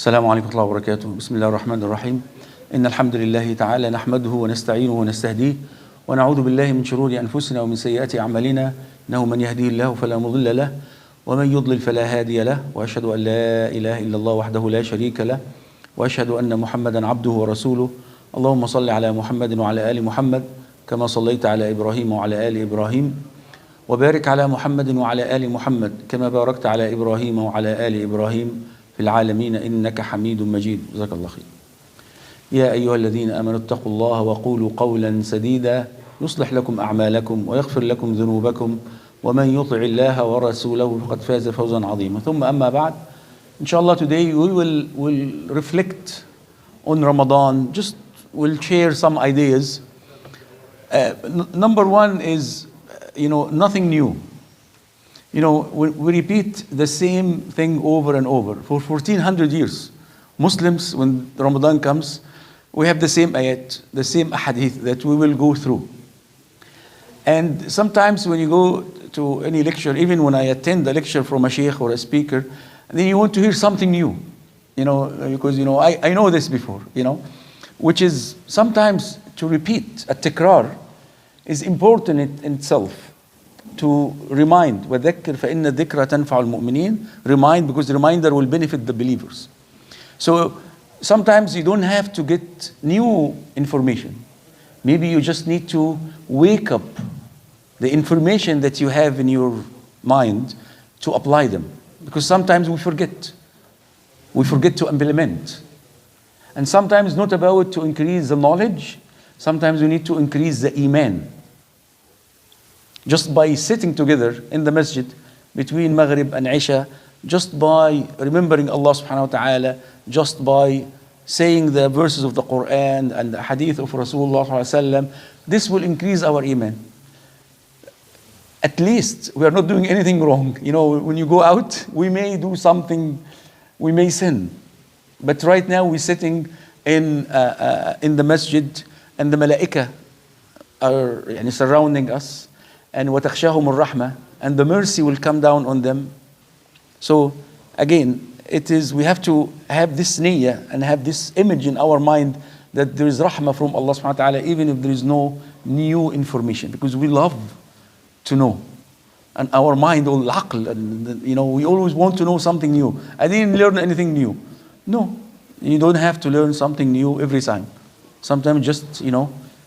السلام عليكم ورحمة الله وبركاته. بسم الله الرحمن الرحيم. إن الحمد لله تعالى نحمده ونستعينه ونستهديه ونعوذ بالله من شرور أنفسنا ومن سيئات أعمالنا، إنه من يهديه الله فلا مضل له ومن يضلل فلا هادي له، وأشهد أن لا إله إلا الله وحده لا شريك له، وأشهد أن محمدا عبده ورسوله. اللهم صل على محمد وعلى آل محمد كما صليت على إبراهيم وعلى آل إبراهيم، وبارك على محمد وعلى آل محمد كما باركت على إبراهيم وعلى آل إبراهيم في العالمين إنك حميد مجيد. جزاك الله خير. يا أيها الذين آمنوا اتقوا الله وقولوا قولا سديدا يصلح لكم أعمالكم ويغفر لكم ذنوبكم ومن يطع الله ورسوله فقد فاز فوزا عظيما. ثم أما بعد, inshallah, today we will reflect on Ramadan. Just we'll share some ideas. Number one is, nothing new. We repeat the same thing over and over. For 1400 years, Muslims, when Ramadan comes, we have the same ayat, the same ahadith that we will go through. And sometimes when you go to any lecture, even when I attend a lecture from a sheikh or a speaker, then you want to hear something new, because I know this before, which is sometimes to repeat. At-tikrar is important in itself. To remind, وَذَكِّرْ فَإِنَّ الذِّكْرَ تَنْفَعُ الْمُؤْمِنِينَ. Remind, because the reminder will benefit the believers. So sometimes you don't have to get new information. Maybe you just need to wake up the information that you have in your mind to apply them. Because sometimes we forget. We forget to implement. And sometimes not about to increase the knowledge. Sometimes we need to increase the Iman. Just by sitting together in the masjid between Maghrib and Isha, just by remembering Allah subhanahu wa ta'ala, just by saying the verses of the Quran and the hadith of Rasulullah sallallahu alaihi wasallam, this will increase our Iman. At least we are not doing anything wrong. When you go out, we may do something, we may sin. But right now we're sitting in the masjid and the malaika are surrounding us. And وَتَخْشَاهُمُ الرَّحْمَةِ, and the mercy will come down on them. So again, we have to have this niyyah and have this image in our mind that there is rahmah from Allah subhanahu wa ta'ala, even if there is no new information, because we love to know. And our mind, al-aql, and we always want to know something new. I didn't learn anything new. No, you don't have to learn something new every time. Sometimes just,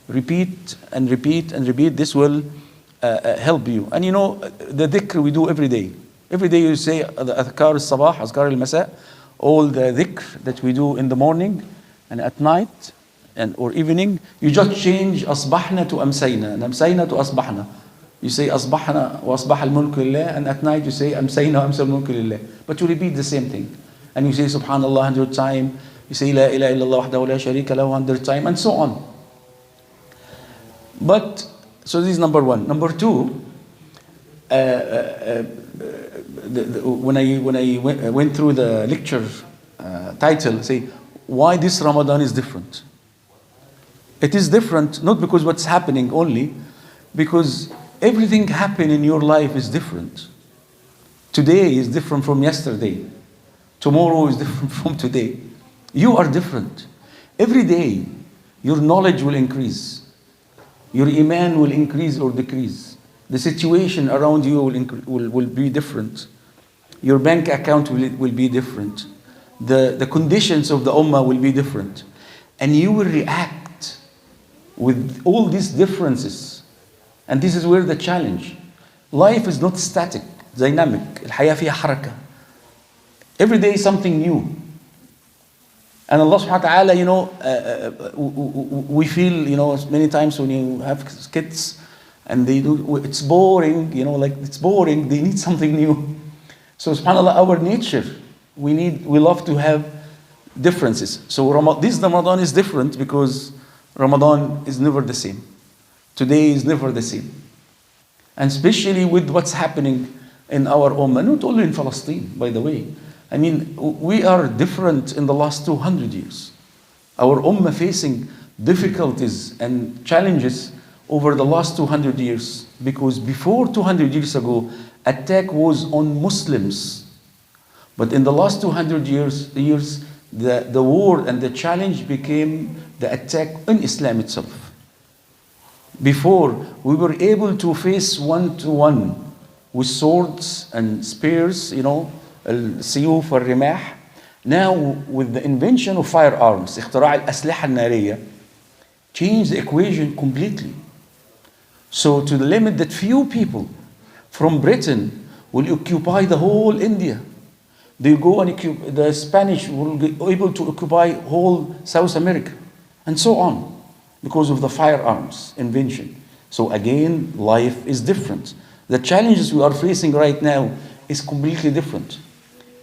repeat and repeat and repeat. This will help you. And the dhikr we do every day. Every day you say the adhkar al-sabah, adhkar al-masa, all the dhikr that we do in the morning and at night or evening. You just change asbahna to amsayna and amsayna to asbahna. You say asbahna wa asbah al-mulku lillah, and at night you say amsayna wa amsa al-mulku lillah. But you repeat the same thing. And you say subhanallah 100 times. You say la ilaha illallah wahdahu la sharika lahu 100 times, and so on. So this is number one. Number two, when I went through the lecture title, say, why this Ramadan is different? It is different not because what's happening only, because everything happening in your life is different. Today is different from yesterday. Tomorrow is different from today. You are different. Every day, your knowledge will increase. Your Iman will increase or decrease. The situation around you will be different. Your bank account will be different. The conditions of the Ummah will be different. And you will react with all these differences. And this is where the challenge. Life is not static, dynamic. الحياة فيها حركة. Every day is something new. And Allah subhanahu wa ta'ala, we feel, many times when you have kids and it's boring, it's boring, they need something new. So subhanAllah, our nature, we love to have differences. So this Ramadan is different because Ramadan is never the same. Today is never the same. And especially with what's happening in our Ummah, not only in Palestine, by the way. We are different in the last 200 years. Our Ummah facing difficulties and challenges over the last 200 years. Because before 200 years ago, attack was on Muslims. But in the last 200 years, the war and the challenge became the attack on Islam itself. Before, we were able to face one-to-one with swords and spears, السيوف والرماح. Now, with the invention of firearms, اختراع الأسلحة النارية, changed the equation completely. So to the limit that few people from Britain will occupy the whole India. They go and the Spanish will be able to occupy whole South America, and so on, because of the firearms invention. So again, life is different. The challenges we are facing right now is completely different.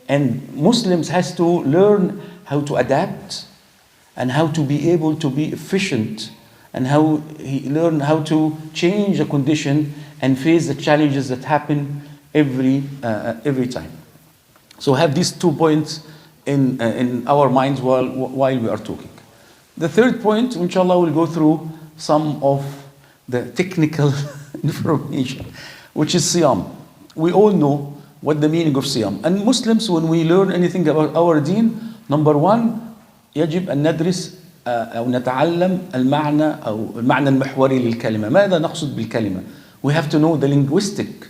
And Muslims has to learn how to adapt and how to be able to be efficient and learn how to change the condition and face the challenges that happen every time. So have these 2 points in our minds while we are talking. The third point, inshallah, we'll go through some of the technical information, which is Siyam. We all know what the meaning of Siyam. And Muslims, when we learn anything about our deen, number one, يجب أن ندرس أو نتعلم المعنى المحوري للكلمة. ماذا نقصد بالكلمة? We have to know the linguistic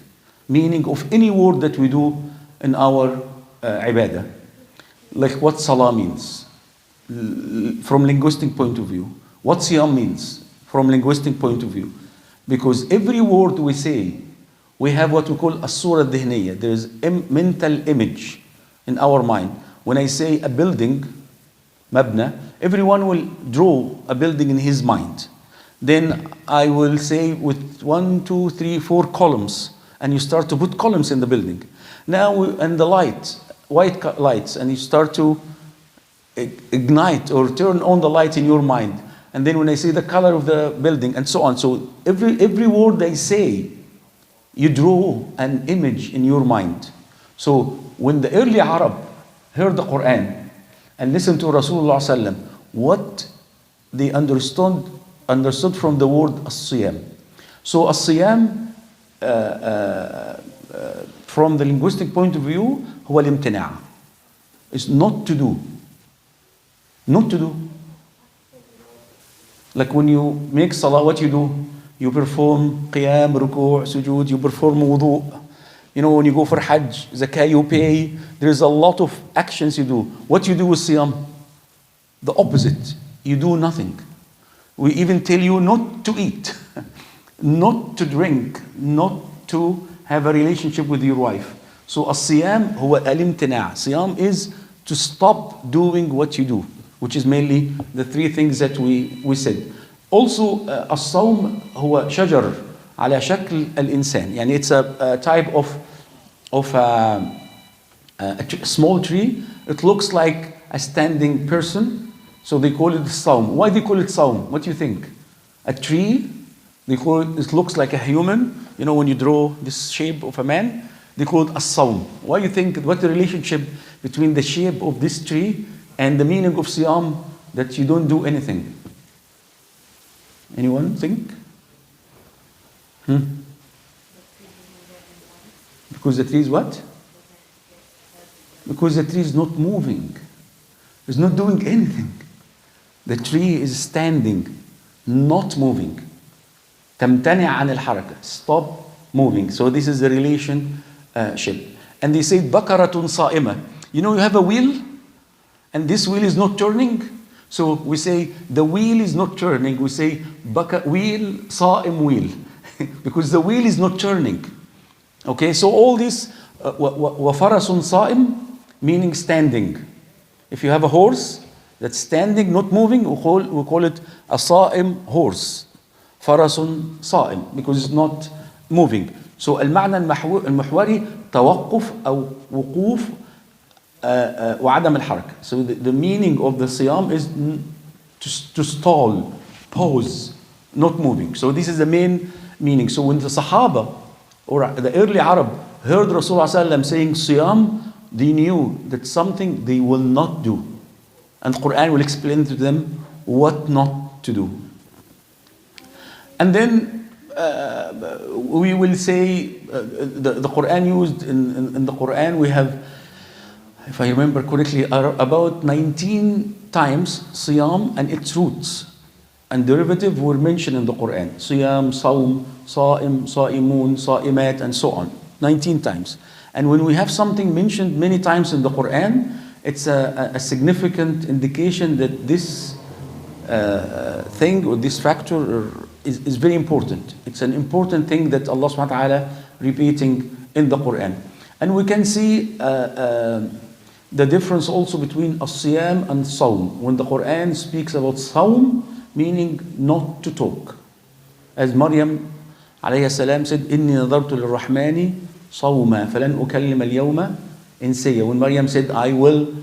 meaning of any word that we do in our ibadah. Like what Salah means from linguistic point of view. What Siyam means from linguistic point of view. Because every word we say, we have what we call a surah dhihniyya. There is a mental image in our mind. When I say a building, mabna, everyone will draw a building in his mind. Then I will say with 1, 2, 3, 4 columns, and you start to put columns in the building. Now, and the light, white lights, and you start to ignite or turn on the light in your mind. And then when I say the color of the building and so on. So every word I say, you draw an image in your mind. So when the early Arab heard the Quran and listened to Rasulullah sallam, what they understood from the word as-siyam. So as-siyam, from the linguistic point of view, هو الامتناع. It's not to do. Not to do. Like when you make salah, what you do? You perform qiyam, ruku', sujood, you perform wudu'. When you go for hajj, zakah, you pay. There's a lot of actions you do. What you do with siyam? The opposite. You do nothing. We even tell you not to eat, not to drink, not to have a relationship with your wife. So as-siyam huwa al-imtina'. Siyam is to stop doing what you do, which is mainly the 3 things that we said. Also, as-sawm huwa shajar على شكل الإنسان. يعني it's a type of a small tree. It looks like a standing person. So they call it sawm. Why they call it sawm? What do you think? A tree, they call it looks like a human. When you draw this shape of a man, they call it as-sawm. Why do you think, what's the relationship between the shape of this tree and the meaning of siyam, that you don't do anything? Anyone think? Because the tree is what? Because the tree is not moving. It's not doing anything. The tree is standing, not moving. تمتنع عن الحركة. Stop moving. So this is the relationship. And they say بقرة صائمة. You have a wheel, and this wheel is not turning. So we say the wheel is not turning. We say wheel, صائم wheel. Because the wheel is not turning. Okay, so all this وفرس صائم meaning standing. If you have a horse that's standing, not moving, we call it a صائم horse. فرس صائم, because it's not moving. So المعنى المحوري توقف أو وقوف وعدم الحركة. So the meaning of the siyam is to stall, pause, not moving. So this is the main meaning. So when the Sahaba or the early Arab heard Rasulullah sallam saying siyam, they knew that something they will not do. And Quran will explain to them what not to do. And then we will say the Quran used in the Quran, we have if I remember correctly, are about 19 times Siyam and its roots and derivative were mentioned in the Quran. Siyam, Sawm, Sa'im, Sa'imun, Sa'imat, and so on. 19 times. And when we have something mentioned many times in the Quran, it's a significant indication that this thing or this factor is very important. It's an important thing that Allah subhanahu wa ta'ala repeating in the Quran. And we can see the difference also between as-siyam and sawm. When the Quran speaks about sawm, meaning not to talk. As Maryam alayhi salam said, إِنِّي نَظَرْتُ لِلرَّحْمَنِ صَوْمًا فَلَنْ أُكَلِّمَ الْيَوْمَ إِنْسِيًّا. When Maryam said, I will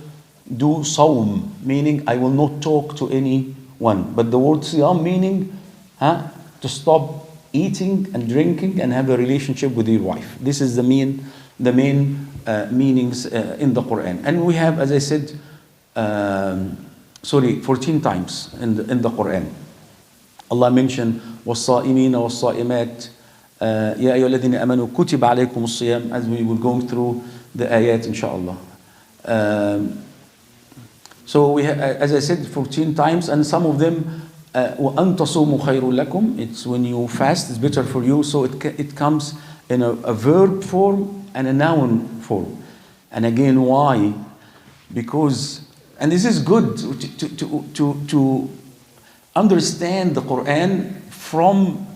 do sawm, meaning I will not talk to anyone. But the word siyam meaning to stop eating and drinking and have a relationship with your wife. This is the main meanings in the Quran. And we have, as I said, 14 times in the Quran. Allah mentioned وَالصَّائِمِينَ وَالصَّائِمَاتِ يَا أَيُّهَا الَّذِينَ آمَنُوا كُتِبَ عَلَيْكُمُ الصِّيَامُ, as we will go through the ayat inshallah. So we have, as I said, 14 times, and some of them وَأَن تَصُومُوا خَيْرٌ لَكُمْ, it's when you fast, it's better for you. So it comes in a verb form and a noun form. And again, why? Because, and this is good to understand the Quran from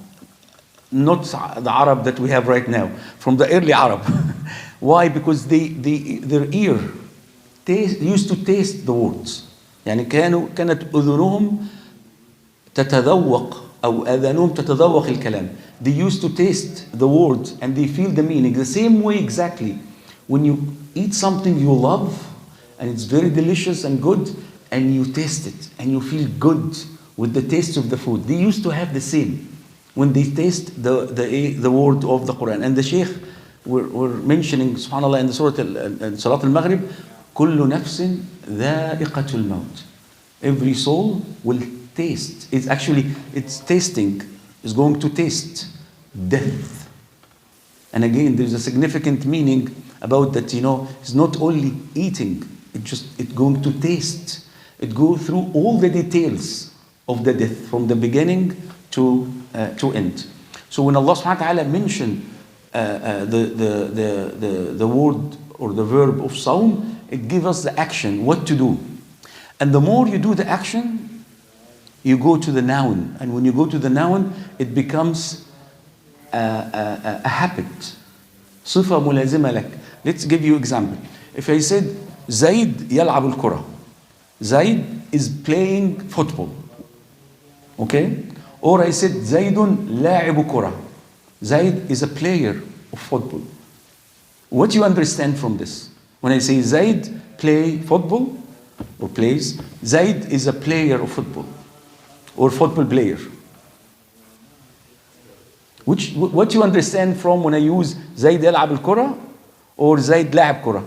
not the Arab that we have right now, from the early Arab. Why? Because their ear used to taste the words. يعني كانت أذنهم تتذوق أو آذانهم تتذوق الكلام. They used to taste the words and they feel the meaning. The same way exactly. When you eat something you love and it's very delicious and good, and you taste it and you feel good with the taste of the food. They used to have the same when they taste the word of the Quran. And the Sheikh were mentioning, subhanAllah, in the Surah Salat al-Maghrib, كُلُّ نَفْسٍ ذَائِقَةُ الْمَوْتِ. Every soul will taste. It's tasting, is going to taste death. And again, there's a significant meaning about that, it's not only eating, it's going to taste. It goes through all the details of the death, from the beginning to end. So when Allah subhanahu wa ta'ala mentioned the word or the verb of sawm, it gives us the action, what to do. And the more you do the action, you go to the noun. And when you go to the noun, it becomes a habit. صفة ملازمة لك. Let's give you example. If I said, زيد يلعب الكرة. Zaid is playing football. Okay? Or I said, Zaidun لاعب كرة. Zaid is a player of football. What do you understand from this? When I say Zaid play football or plays, Zaid is a player of football or football player. What do you understand from when I use Zaid يلعب الكرة or Zaid لاعب كرة?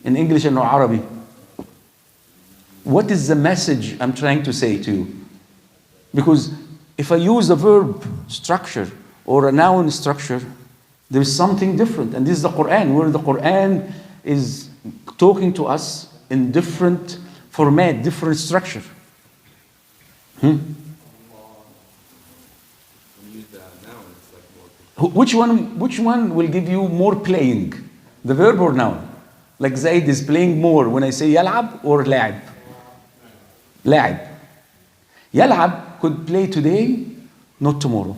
In English and Arabic. What is the message I'm trying to say to you? Because if I use a verb structure or a noun structure, there is something different. And this is the Quran, where the Quran is talking to us in different format, different structure. Which one will give you more playing? The verb or noun? Like Zaid is playing more when I say يلعب or لاعب? لاعب. يلعب could play today, not tomorrow.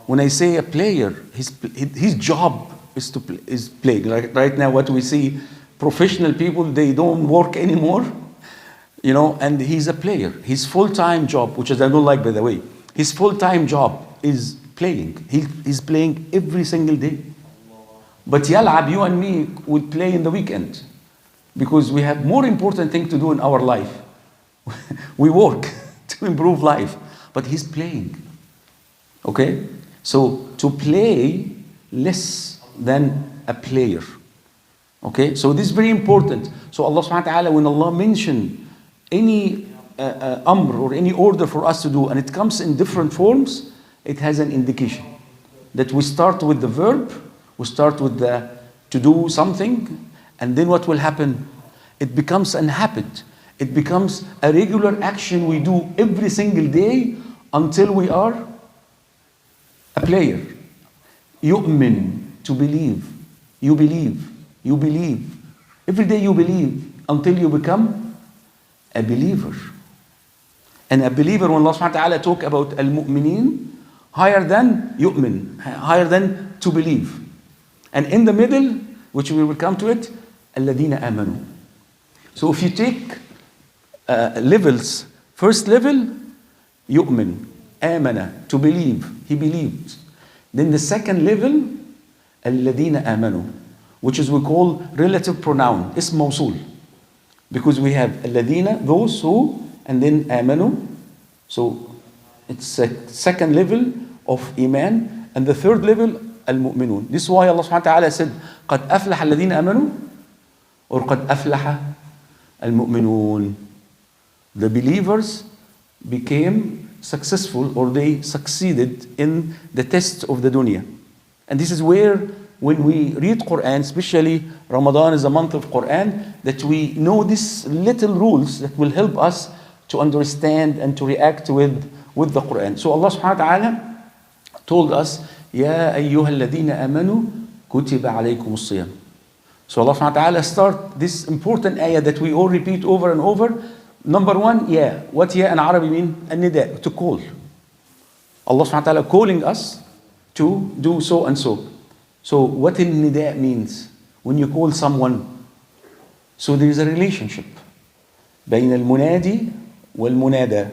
When I say a player, his job is to play. Like right now, what we see, professional people, they don't work anymore, and he's a player. His full-time job, which I don't like, by the way, his full-time job is playing. He's playing every single day. But يلعب, you and me would play in the weekend because we have more important thing to do in our life. We work to improve life, but he's playing. Okay? So to play less than a player. Okay? So this is very important. So Allah subhanahu wa ta'ala, when Allah mentioned any amr or any order for us to do, and it comes in different forms, it has an indication that we start with the verb, we start with to do something, And then what will happen? It becomes a habit. It becomes a regular action we do every single day until we are a player. يؤمن, to believe. You believe. You believe. Every day you believe until you become a believer. And a believer, when Allah subhanahu wa ta'ala talk about al-mu'minin, higher than yu'min, higher than to believe. And in the middle, which we will come to it, الَّذِينَ آمَنُوا. So if you take levels, first level, yu'min, amana, to believe, he believed. Then the second level, الَّذِينَ آمَنُوا, which is we call relative pronoun, اسم موصول. Because we have الَّذِينَ, those who, and then آمَنُوا. So it's a second level of iman, and the third level, al-mu'minun. This is why Allah subhanahu wa ta'ala said, قَدْ أَفْلَحَ الَّذِينَ آمَنُوا, or قَدْ أَفْلَحَ الْمُؤْمِنُونَ. The believers became successful, or they succeeded in the test of the dunya. And this is where, when we read Quran, especially Ramadan is a month of Quran, that we know these little rules that will help us to understand and to react with the Quran. So Allah subhanahu wa ta'ala told us, يَا أَيُّهَا الَّذِينَ آمَنُوا كُتِبَ عَلَيْكُمُ الصِّيَامُ. So Allah subhanahu wa ta'ala start this important ayah that we all repeat over and over. Number one, yeah. What yeah in Arabic mean? النداء, to call. Allah subhanahu wa ta'ala calling us to do so and so. So what النداء means? When you call someone, so there is a relationship بين المنادي والمنادى,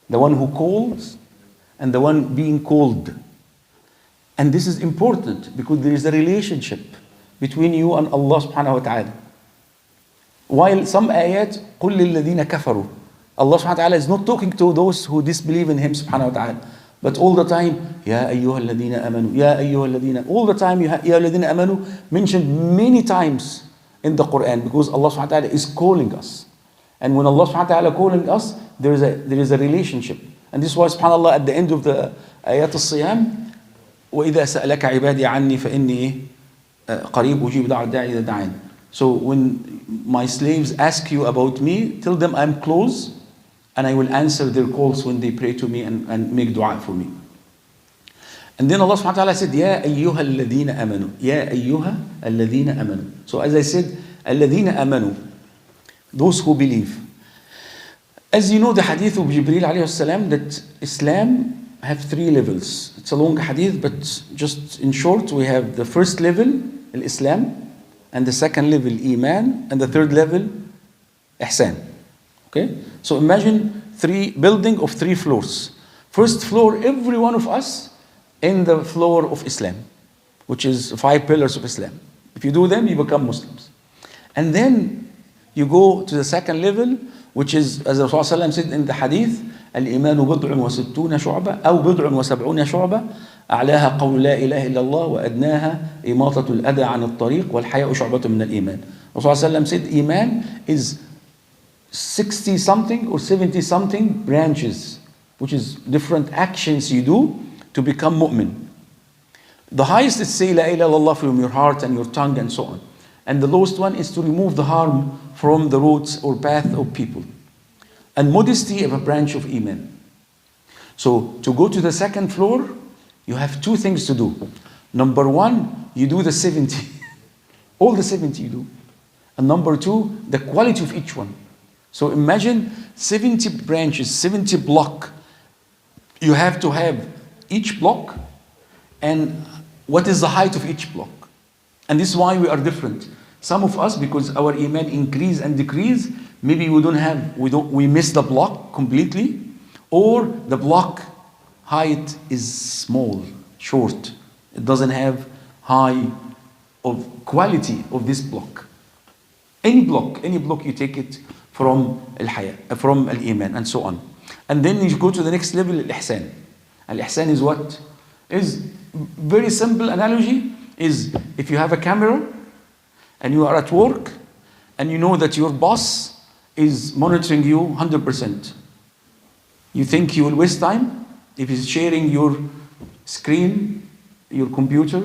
the one who calls and the one being called. And this is important because there is a relationship between you and Allah subhanahu wa ta'ala. While some ayat, قُلْ لِلَّذِينَ كَفَرُوا, Allah subhanahu wa ta'ala is not talking to those who disbelieve in Him subhanahu wa ta'ala. But all the time, يَا أَيُّهَا الَّذِينَ آمَنُوا, يَا أَيُّهَا الَّذِينَ, all the time, يَا الَّذِينَ آمَنُوا mentioned many times in the Quran because Allah subhanahu wa ta'ala is calling us. And when Allah subhanahu wa ta'ala calling us, there is a relationship. And this was subhanAllah at the end of the ayat al-siyam, وَإِذَا سَأَلَكَ عِبَادِي عَنِّي فَإِنِّي قَرِيبُ أُجِيبُ دَعْوَةَ الدَّاعِ إِذَا دَعَانِ. So when my slaves ask you about me, tell them I'm close and I will answer their calls when they pray to me and make dua for me. And then Allah subhanahu wa ta'ala said, يَا أَيُّهَا الَّذِينَ آمَنُوا, يَا أَيُّهَا الَّذِينَ آمَنُوا. So as I said, الَّذِينَ آمَنُوا, those who believe. As you know, the hadith of Jibreel alayhi salam, that Islam have three levels. It's a long hadith, but just in short, we have the first level, Islam, and the second level, Iman, and the third level, Ihsan. Okay? So imagine building of 3 floors. First floor, every one of us in the floor of Islam, which is 5 pillars of Islam. If you do them, you become Muslims. And then you go to the second level, which is, as Rasulullah said in the hadith, الإيمان بضع وستون شعبة أو بضع وسبعون شعبة أعلاها قول لا إله إلا الله وأدناها إماطة الأذى عن الطريق والحياء شعبة من الإيمان. Rasulullah said Iman is 60 something or 70 something branches, which is different actions you do to become mu'min. The highest is say La ilaha illallah from your heart and your tongue and so on. And the lowest one is to remove the harm from the roads or path of people. And modesty of a branch of Iman. So to go to the second floor, you have 2 things to do. Number 1, you do the 70. All the 70 you do. And number 2, the quality of each one. So imagine 70 branches, 70 block. You have to have each block and what is the height of each block. And this is why we are different. Some of us, because our Iman increase and decrease, maybe we miss the block completely, or the block height is small, short. It doesn't have high of quality of this block. Any block you take it from from Al-Iman and so on. And then you go to the next level, Al-Ihsan. Al-Ihsan is what? Is very simple analogy is if you have a camera and you are at work and you know that your boss is monitoring you 100%. You think he will waste time if he's sharing your screen, your computer,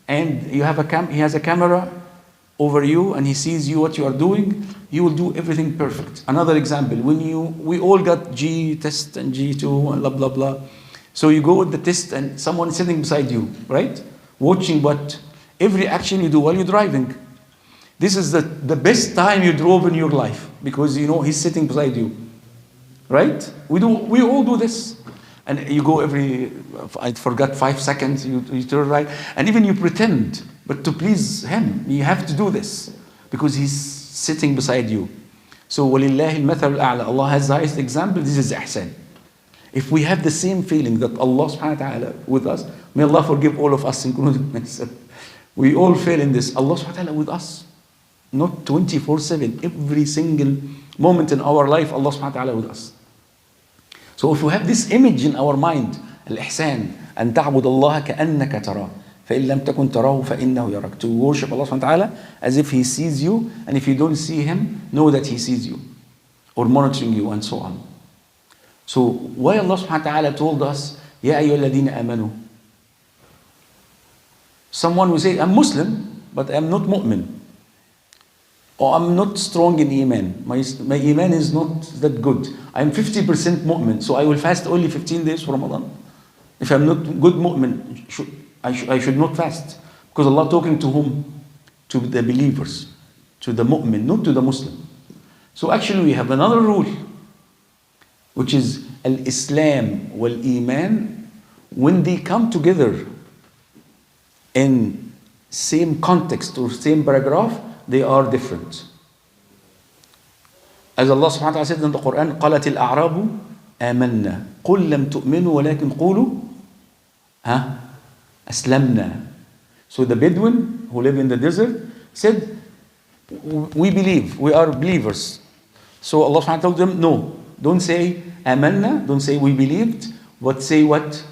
and you have he has a camera over you and he sees you what you are doing, you will do everything perfect. Another example, we all got G test and G2 and blah blah blah. So you go with the test and someone is sitting beside you, right? Watching what every action you do while you're driving. This is the best time you drove in your life because you know he's sitting beside you. Right? We all do this. And you go I forgot 5 seconds, you turn right. And even you pretend, but to please him, you have to do this because he's sitting beside you. So, وَلِلَّهِ الْمَثَلُ الْأَعْلَى. Allah has the highest example, this is ihsan. If we have the same feeling that Allah subhanahu wa ta'ala with us, may Allah forgive all of us, including myself. We all fail in this. Allah subhanahu wa ta'ala with us. Not 24/7, every single moment in our life, Allah subhanahu wa ta'ala with us. So if we have this image in our mind, الإحسان أن تعبد الله كأنك تراه فإن لم تكن تراه فإنه يراك. To worship Allah subhanahu wa ta'ala as if He sees you, and if you don't see Him, know that He sees you, or monitoring you, and so on. So why Allah subhanahu wa ta'ala told us, يا أيها الذين آمنوا? Someone will say, I'm Muslim, but I'm not mu'min. Or I'm not strong in Iman. My Iman is not that good. I'm 50% mu'min, so I will fast only 15 days for Ramadan. If I'm not good mu'min, I should not fast. Because Allah talking to whom? To the believers, to the mu'min, not to the Muslim. So actually we have another rule, which is al-Islam wal-Iman. When they come together in same context or same paragraph, they are different. As Allah subhanahu wa ta'ala said in the Quran, قَالَتِ الْأَعْرَابُ آمَنَّا قُلْ لَمْ تُؤْمِنُوا وَلَكِنْ قُولُوا أَسْلَمْنَا. So the Bedouin who live in the desert said, we believe, we are believers. So Allah subhanahu wa ta'ala told them, no, don't say آمَنَّا, don't say we believed, but say what?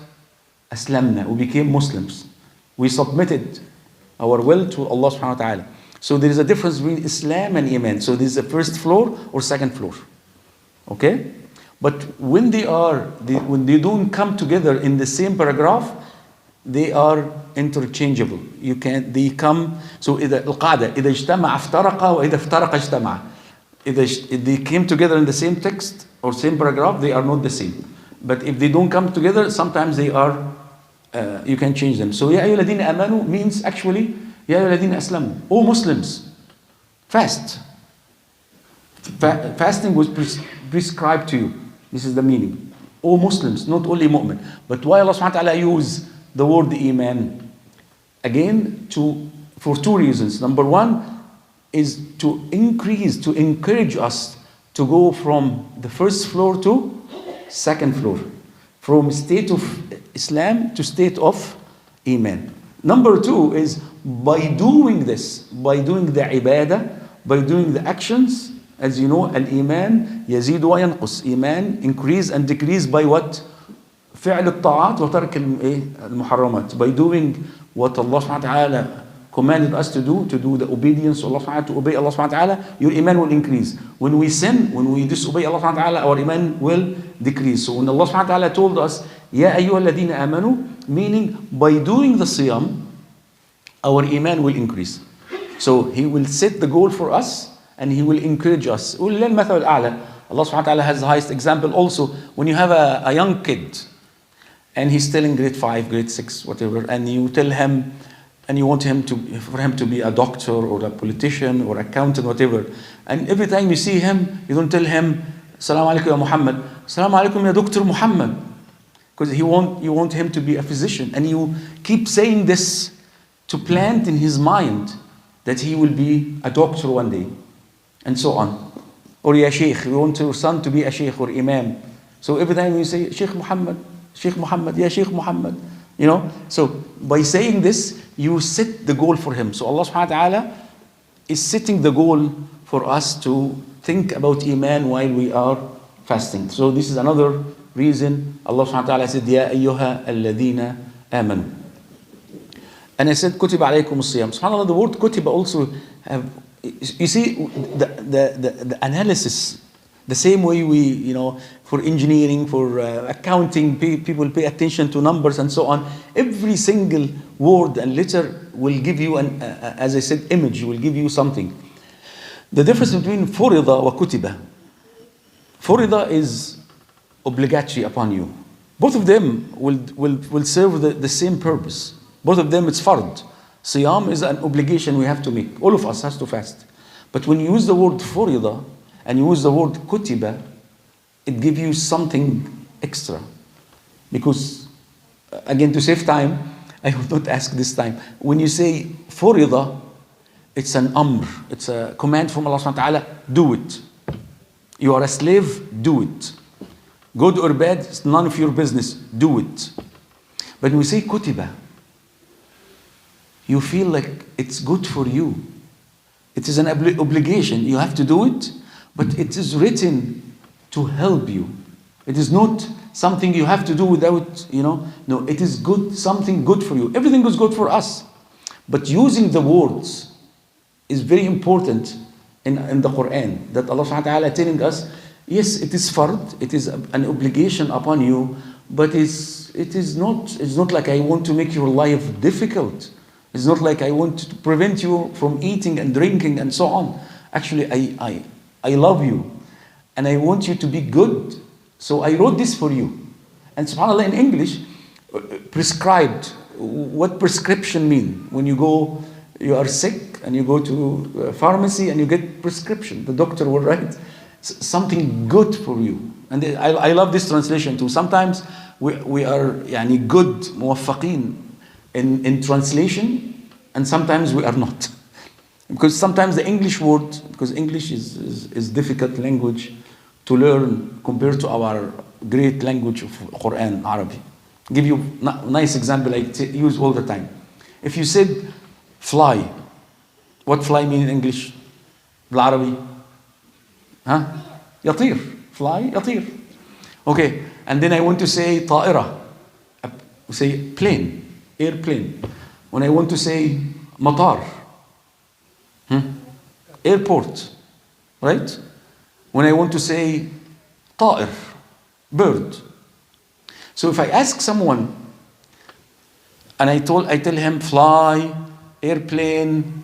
أسلمنا. We became Muslims. We submitted our will to Allah subhanahu wa ta'ala. So there is a difference between Islam and Iman. So this is the first floor or second floor. Okay? But when they don't come together in the same paragraph, they are interchangeable. They come, so القاعدة إذا اجتمع افترق وإذا افترق اجتمع. If they came together in the same text or same paragraph, they are not the same. But if they don't come together, sometimes they are, you can change them. So يا أيها الذين آمنوا means actually يا أيها الذين أسلموا. All Muslims, fast. Fasting was prescribed to you. This is the meaning. All Muslims, not only mu'min. But why Allah subhanahu wa ta'ala use the word Iman? Again, for two reasons. Number one is to encourage us to go from the first floor to second floor. From state of Islam to state of Iman. Number two is by doing this, by doing the ibadah, by doing the actions, as you know, al-Iman yazid wa yanqus. Iman increase and decrease by what? فعل الطاعات وترك المحرمات. By doing what Allah subhanahu wa ta'ala commanded us to do the obedience to Allah subhanahu wa ta'ala, to obey Allah subhanahu wa ta'ala, your Iman will increase. When we sin, when we disobey Allah subhanahu wa ta'ala, our Iman will decrease. So when Allah subhanahu wa ta'ala told us, يَا أَيُّهَا الَّذِينَ آمَنُوا, meaning by doing the siyam, our Iman will increase. So He will set the goal for us and He will encourage us. وَلِلَّهِ الْمَثَلُ الْأَعْلَى. Allah subhanahu wa ta'ala has the highest example also. When you have a young kid and he's still in grade 5, grade 6, whatever, and you tell him, and you want for him to be a doctor or a politician or accountant, whatever, and every time you see him, you don't tell him, Assalamu alaikum ya Muhammad, Assalamu alaikum ya Dr. Muhammad, because you want him to be a physician, and you keep saying this to plant in his mind that he will be a doctor one day, and so on. Or ya Sheikh, you want your son to be a Sheikh or Imam. So every time you say, Sheikh Muhammad, ya Sheikh Muhammad, so by saying this, you set the goal for him. So Allah subhanahu wa ta'ala is setting the goal for us to think about Iman while we are fasting. So this is another reason Allah subhanahu wa ta'ala said, Ya ayyuha alladhina amanu. And I said, Kutiba alaykum as-siyam. SubhanAllah, the word Kutiba also have, you see, the analysis, the same way we, for engineering, for accounting, people pay attention to numbers and so on. Every single word and letter will give you as I said, image, will give you something. The difference between فرض وكتب. فرض is obligatory upon you. Both of them will serve the same purpose. Both of them, it's fard. Siyam is an obligation we have to make. All of us has to fast. But when you use the word فرض and you use the word كتب, it gives you something extra. Because, again, to save time, I will not ask this time. When you say فرض, it's an amr. It's a command from Allah subhanahu wa ta'ala. Do it. You are a slave, do it. Good or bad, it's none of your business. Do it. But when we say kutiba, you feel like it's good for you. It is an obligation. You have to do it, but it is written to help you. It is not something you have to do without, no, it is good, something good for you. Everything is good for us. But using the words is very important in the Quran, that Allah subhanahu wa ta'ala telling us, yes, it is fard, it is an obligation upon you, but it is not like I want to make your life difficult. It's not like I want to prevent you from eating and drinking and so on. Actually, I love you and I want you to be good. So I wrote this for you. And subhanAllah, in English, prescribed, what prescription mean? When you are sick and you go to a pharmacy and you get prescription, the doctor will write something good for you. And I love this translation too. Sometimes we are good, muwaffaqeen in translation, and sometimes we are not. Because sometimes the English word, because English is difficult language to learn compared to our great language of Quran, Arabic. Give you a nice example I use all the time. If you said fly, what fly mean in English? بالعربي يطير. Fly, يطير. Okay, and then I want to say طائرة, say plane, airplane. When I want to say مطار, airport, right? When I want to say طائر, bird. So if I ask someone and I tell him fly, airplane,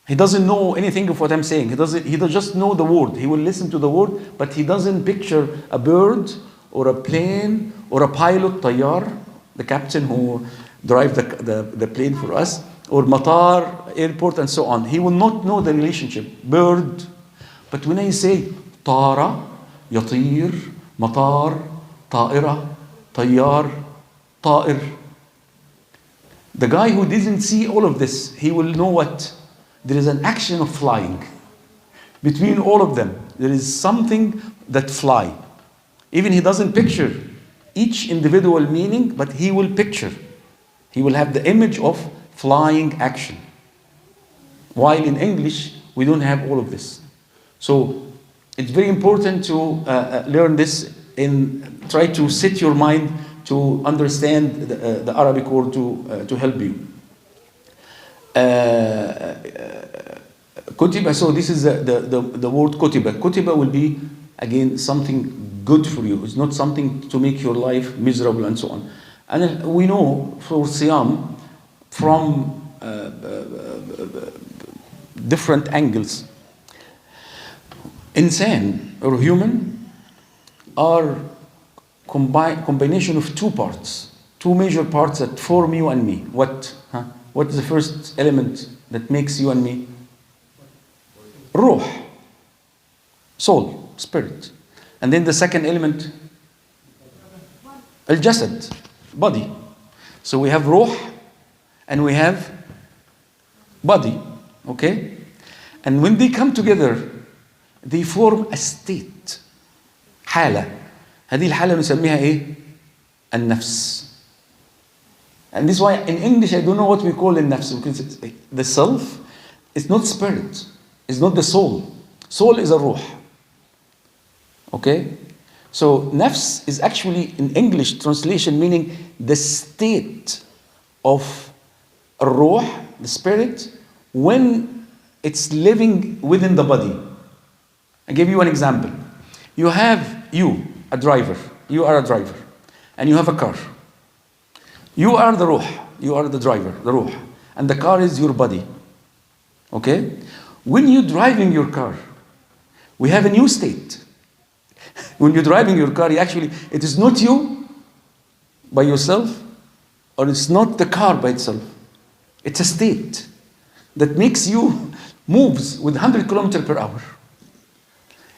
he doesn't know anything of what I'm saying. He does just know the word. He will listen to the word, but he doesn't picture a bird or a plane or a pilot, طيار, the captain who drives the plane for us, or matar, airport, and so on. He will not know the relationship. Bird. But when I say طارة, يطير, مطار, طائرة, طيار, طائر, the guy who didn't see all of this, he will know what? There is an action of flying. Between all of them, there is something that fly. Even he doesn't picture each individual meaning, but he will picture. He will have the image of flying action. While in English, we don't have all of this. So it's very important to learn this and try to set your mind to understand the Arabic word to help you. Kutiba, so this is the word kutiba. Kutiba will be, again, something good for you. It's not something to make your life miserable and so on. And we know for Siyam from different angles. Insan or human are combination of two parts, two major parts that form you and me. What is the first element that makes you and me? Ruh, soul, spirit. And then the second element, al-jasad, body. So we have ruh and we have body, okay? And when they come together, they form a state, حالة. هذه الحالة نسميها إيه؟ النفس. And this is why in English I don't know what we call النفس, because the self is not spirit, it's not the soul. Soul is a ruh. Okay? So nafs is actually in English translation meaning the state of a ruh, the spirit, when it's living within the body. I give you an example. You have a driver. You are a driver. And you have a car. You are the ruh. You are the driver, the ruh. and the car is your body. Okay? When you're driving your car, we have a new state. When you're driving your car, it is not you by yourself, or it's not the car by itself. It's a state that makes you moves with 100 kilometers per hour.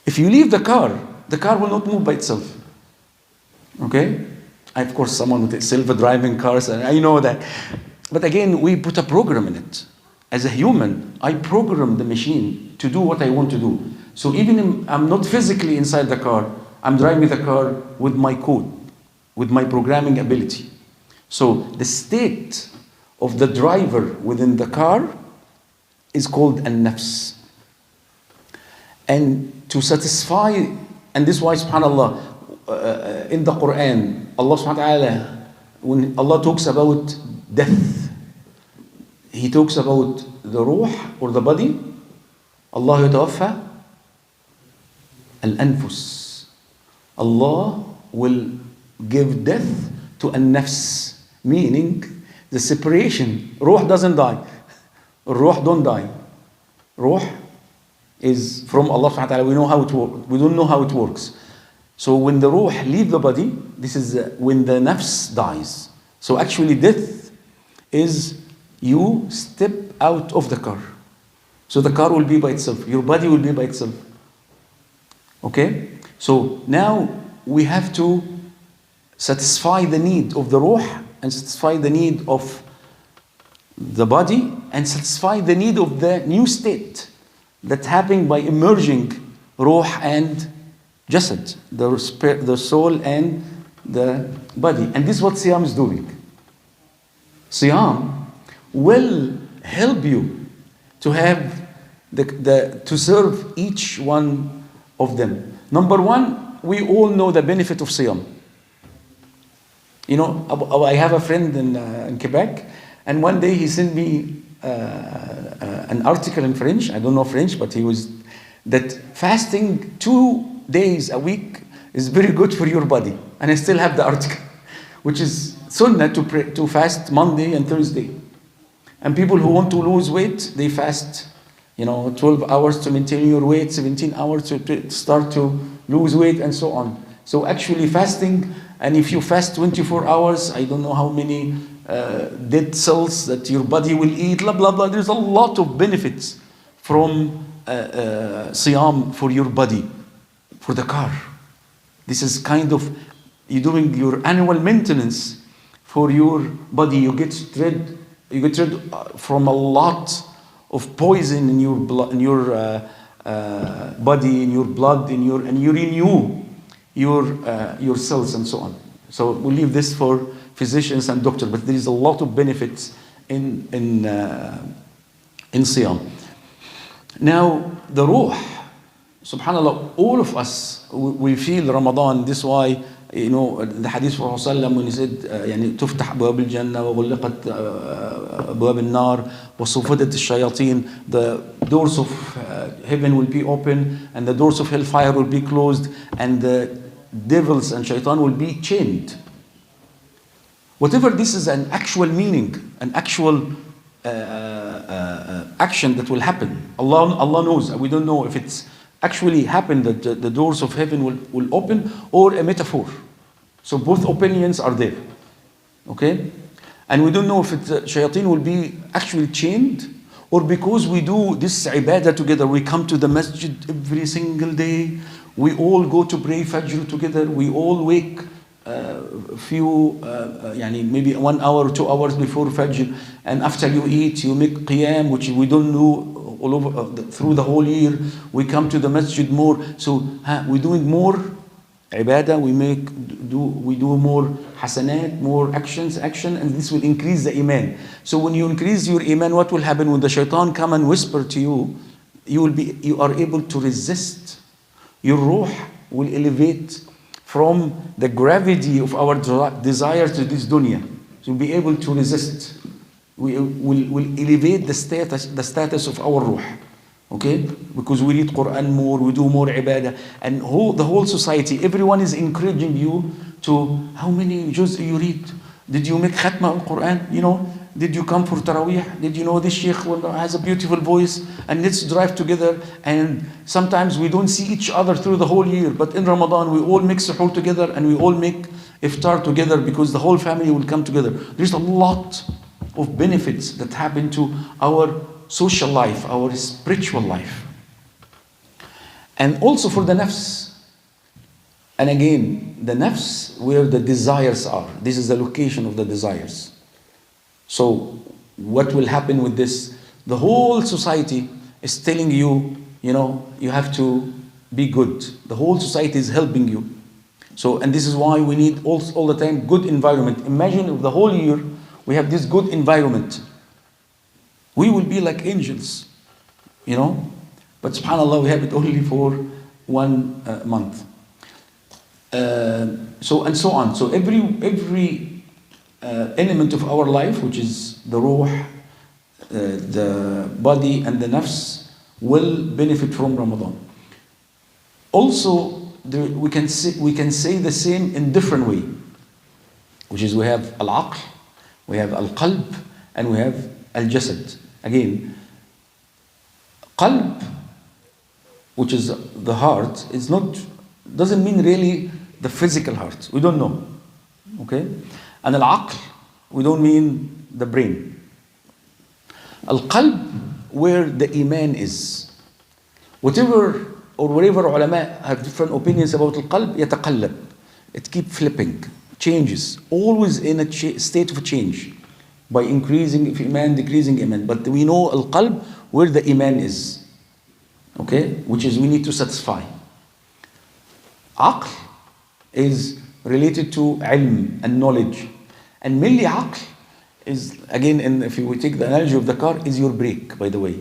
If you leave the car will not move by itself. Okay? Of course, someone with self-driving cars, and I know that. But again, we put a program in it. As a human, I program the machine to do what I want to do. So even if I'm not physically inside the car, I'm driving the car with my code, with my programming ability. So the state of the driver within the car is called an-nafs. And to satisfy, and this is why, subhanAllah, in the Quran, Allah subhanahu wa ta'ala, when Allah talks about death, He talks about the ruh or the body. Allah yatawaffa al-anfus. Allah will give death to an-nafs, meaning the separation. Ruh doesn't die. Ruh don't die. Ruh is from Allah subhanahu wa ta'ala. We know how it works. We don't know how it works. So when the ruh leaves the body, this is when the nafs dies. So actually death is you step out of the car. So the car will be by itself. Your body will be by itself. Okay? So now we have to satisfy the need of the ruh and satisfy the need of the body and satisfy the need of the new state that's happening by emerging ruh and jasad, the soul and the body. And this is what Siyam is doing. Siyam will help you to have to serve each one of them. Number one, we all know the benefit of Siyam. You know, I have a friend in Quebec, and one day he sent me an article in French. I don't know French, but he was that fasting 2 days a week is very good for your body. And I still have the article, which is sunnah to fast Monday and Thursday. And people who want to lose weight, they fast, 12 hours to maintain your weight, 17 hours to start to lose weight, and so on. So actually fasting, and if you fast 24 hours, I don't know how many dead cells that your body will eat, blah, blah, blah. There's a lot of benefits from Siyam for your body, for the car. This is kind of, you're doing your annual maintenance for your body. You get rid from a lot of poison in your blood, in your body, in your blood, and you renew your cells and so on. So we'll leave this for physicians and doctors, but there is a lot of benefits in Siyam. Now the ruh, subhanallah, all of us, we feel Ramadan. This is why, the hadith of Rasulullah when he said, تفتح أبواب الجنة وغلقت أبواب النار وصفدت الشياطين. The doors of heaven will be open and the doors of hellfire will be closed, and the devils and shaitan will be chained. Whatever this is an actual meaning, an actual action that will happen. Allah knows. We don't know if it's actually happened that the doors of heaven will open, or a metaphor. So both opinions are there. Okay? And we don't know if shayateen will be actually chained, or because we do this ibadah together. We come to the masjid every single day. We all go to pray Fajr together. We all wake maybe 1 hour or 2 hours before Fajr, and after you eat, you make qiyam, which we don't do all over through the whole year. We come to the masjid more. So we're doing more ibadah. We do more hasanat, more action, and this will increase the iman. So when you increase your iman, what will happen when the shaitan come and whisper to you? You are able to resist. Your ruh will elevate from the gravity of our desire to this dunya. So you'll be able to resist. We will elevate the status of our ruh. Okay? Because we read Quran more, we do more ibadah. And the whole society, everyone is encouraging you to, how many juz you read? Did you make khatma al Quran? did you come for Taraweeh? Did you know this Sheikh has a beautiful voice? And let's drive together. And sometimes we don't see each other through the whole year. But in Ramadan, we all make suhoor together and we all make iftar together because the whole family will come together. There's a lot of benefits that happen to our social life, our spiritual life. And also for the nafs. And again, the nafs, where the desires are. This is the location of the desires. So what will happen with this? The whole society is telling you, you have to be good. The whole society is helping you. So, and this is why we need all the time good environment. Imagine if the whole year we have this good environment. We will be like angels, But subhanAllah, we have it only for 1 month. So and so on. So every element of our life, which is the ruh, the body and the nafs, will benefit from Ramadan. Also, we can say the same in different way, which is we have al-aql, we have al-qalb, and we have al-jasad. Again, qalb, which is the heart, doesn't mean really the physical heart. We don't know. Okay? And al-aql, we don't mean the brain. Al-qalb, where the iman is. Whatever or wherever ulama have different opinions about al-qalb, yataqallab. It keeps flipping, changes, always in a state of change. By increasing iman, decreasing iman. But we know al-qalb, where the iman is. Okay? Which is we need to satisfy. Aql is related to ilm and knowledge. And mainly aql is, again, if we take the analogy of the car, is your brake, by the way.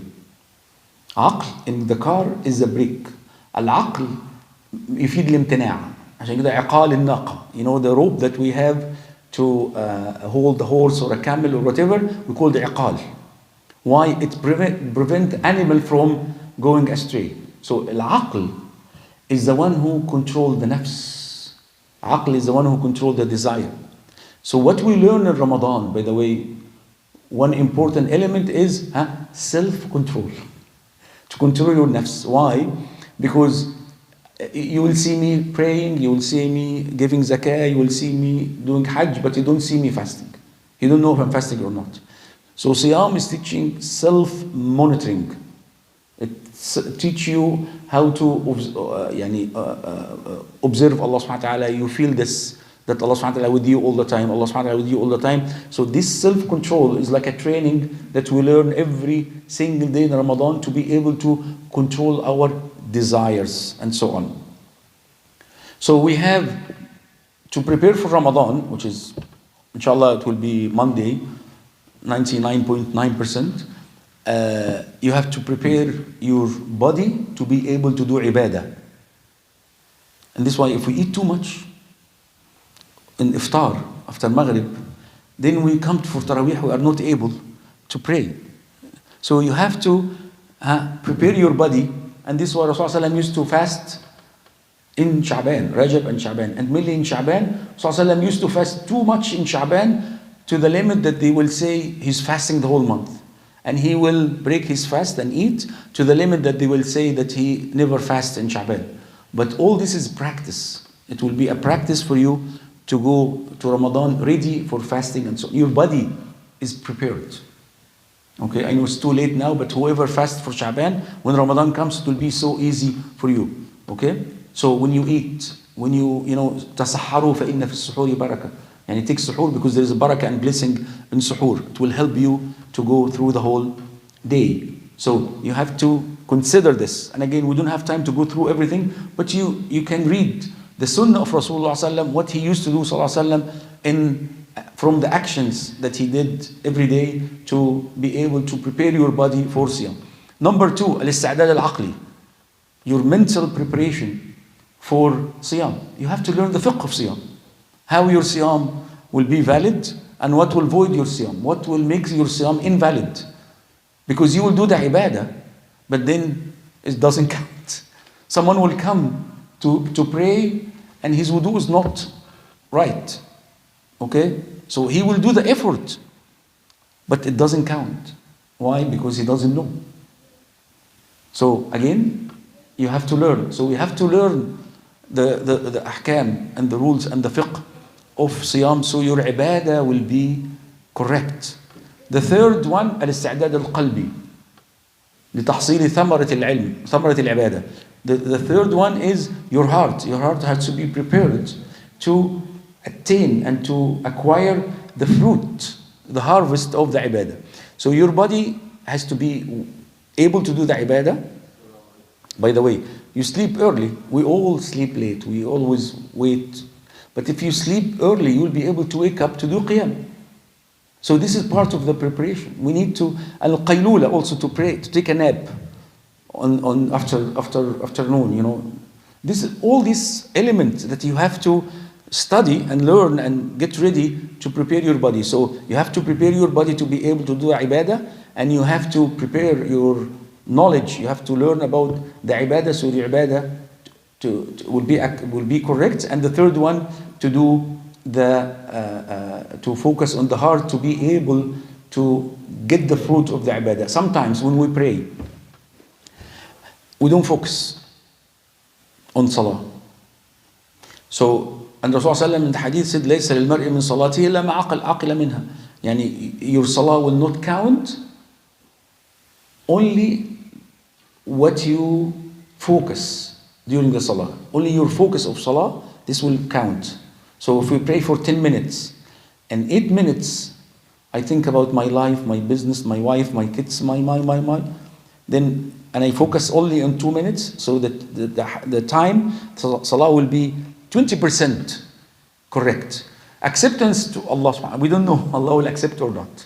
Aql in the car is the brake. Al-aql يفيد الامتناع. عشان كده عقال الناقة. The rope that we have to hold the horse or a camel or whatever, we call the iqal. Why? It prevent animal from going astray. So al-aql is the one who controls the nafs. Aql is the one who controls the desire. So what we learn in Ramadan, by the way, one important element is self-control. To control your nafs. Why? Because you will see me praying, you will see me giving zakah, you will see me doing hajj, but you don't see me fasting. You don't know if I'm fasting or not. So siyam is teaching self-monitoring. It teach you how to observe Allah subhanahu wa ta'ala. You feel this, that Allah subhanahu wa ta'ala with you all the time. Allah subhanahu wa ta'ala with you all the time. So this self-control is like a training that we learn every single day in Ramadan to be able to control our desires and so on. So we have to prepare for Ramadan, which is, inshallah, it will be Monday, 99.9%. You have to prepare your body to be able to do ibadah. And this is why if we eat too much in iftar, after Maghrib, then we come for Taraweeh, we are not able to pray. So you have to prepare your body. And this is why Rasulullah used to fast in Sha'ban, Rajab and Sha'ban. And mainly in Sha'ban, Rasulullah used to fast too much in Sha'ban to the limit that they will say he's fasting the whole month. And he will break his fast and eat to the limit that they will say that he never fasts in Sha'ban. But all this is practice. It will be a practice for you to go to Ramadan ready for fasting and so on. Your body is prepared. Okay, I know it's too late now, but whoever fasts for Sha'ban, when Ramadan comes, it will be so easy for you. Okay? So when you eat, when you تَسَحَّرُوا فَإِنَّ فِي السُّحُورِ بَرَكَةً. And take suhoor because there is a barakah and blessing in suhoor. It will help you to go through the whole day. So you have to consider this. And again, we don't have time to go through everything, but you can read the sunnah of Rasulullah sallallahu alaihi wasallam, what he used to do sallallahu alaihi wasallam from the actions that he did every day to be able to prepare your body for siyam. Number 2, al-ista'dad al-aqli, your mental preparation for siyam. You have to learn the fiqh of siyam. How your siyam will be valid and what will void your siyam. What will make your siyam invalid. Because you will do the ibadah, but then it doesn't count. Someone will come to pray and his wudu is not right. Okay? So he will do the effort. but it doesn't count. Why? Because he doesn't know. So again, you have to learn. So we have to learn the ahkam and the rules and the fiqh of siyam, so your ibadah will be correct. The third one, الاستعداد القلبي لتحصيل ثمرة العلم, ثمرة العبادة. The third one is your heart. Your heart has to be prepared to attain and to acquire the fruit, the harvest of the ibadah. So your body has to be able to do the ibadah. By the way, you sleep early. We all sleep late. We always wait. But if you sleep early, you will be able to wake up to do qiyam. So this is part of the preparation. We need to al-qaylula, also to pray, to take a nap on afternoon. You know, this is all these elements that you have to study and learn and get ready to prepare your body. So you have to prepare your body to be able to do ibadah, and you have to prepare your knowledge. You have to learn about the ibadah, so the ibadah will be correct. And the third one, to do to focus on the heart, to be able to get the fruit of the ibadah. Sometimes when we pray, we don't focus on salah. So, and Rasulullah in the hadith said, لَيْسَ لِلْمَرْءِ مِنْ صَلَاتِهِ إِلَّا مَا عَقِلَ مِنْها. Yani, your salah will not count, only what you focus during the salah. Only your focus of salah, this will count. So if we pray for 10 minutes, and 8 minutes, I think about my life, my business, my wife, my kids, then, and I focus only on 2 minutes, so that the time, salah will be 20% correct. Acceptance to Allah subhanahu wa ta'ala, we don't know Allah will accept or not.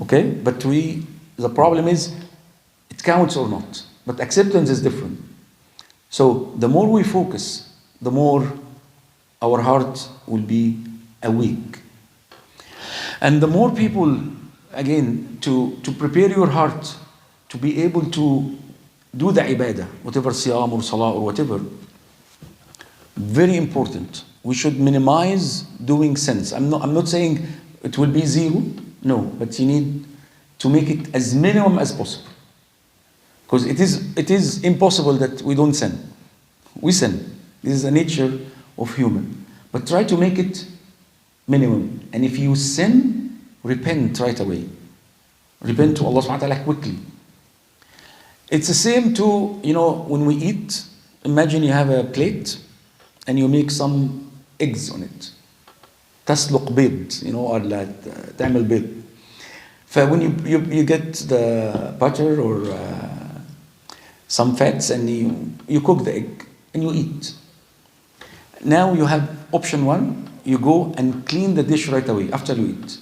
Okay? But the problem is, it counts or not. But acceptance is different. So the more we focus, the more our heart will be awake. And the more people, again, to prepare your heart to be able to do the ibadah, whatever siyam or salah or whatever, very important. We should minimize doing sins. I'm not saying it will be zero, no, but you need to make it as minimum as possible. Because it is impossible that we don't sin. We sin. This is the nature of human. But try to make it minimum. And if you sin, repent right away. Repent to Allah subhanahu wa ta'ala quickly. It's the same to, when we eat, imagine you have a plate and you make some eggs on it. تسلق بيض, or تعمل بيض. When you get the butter or some fats and you cook the egg and you eat. Now you have option one, you go and clean the dish right away after you eat.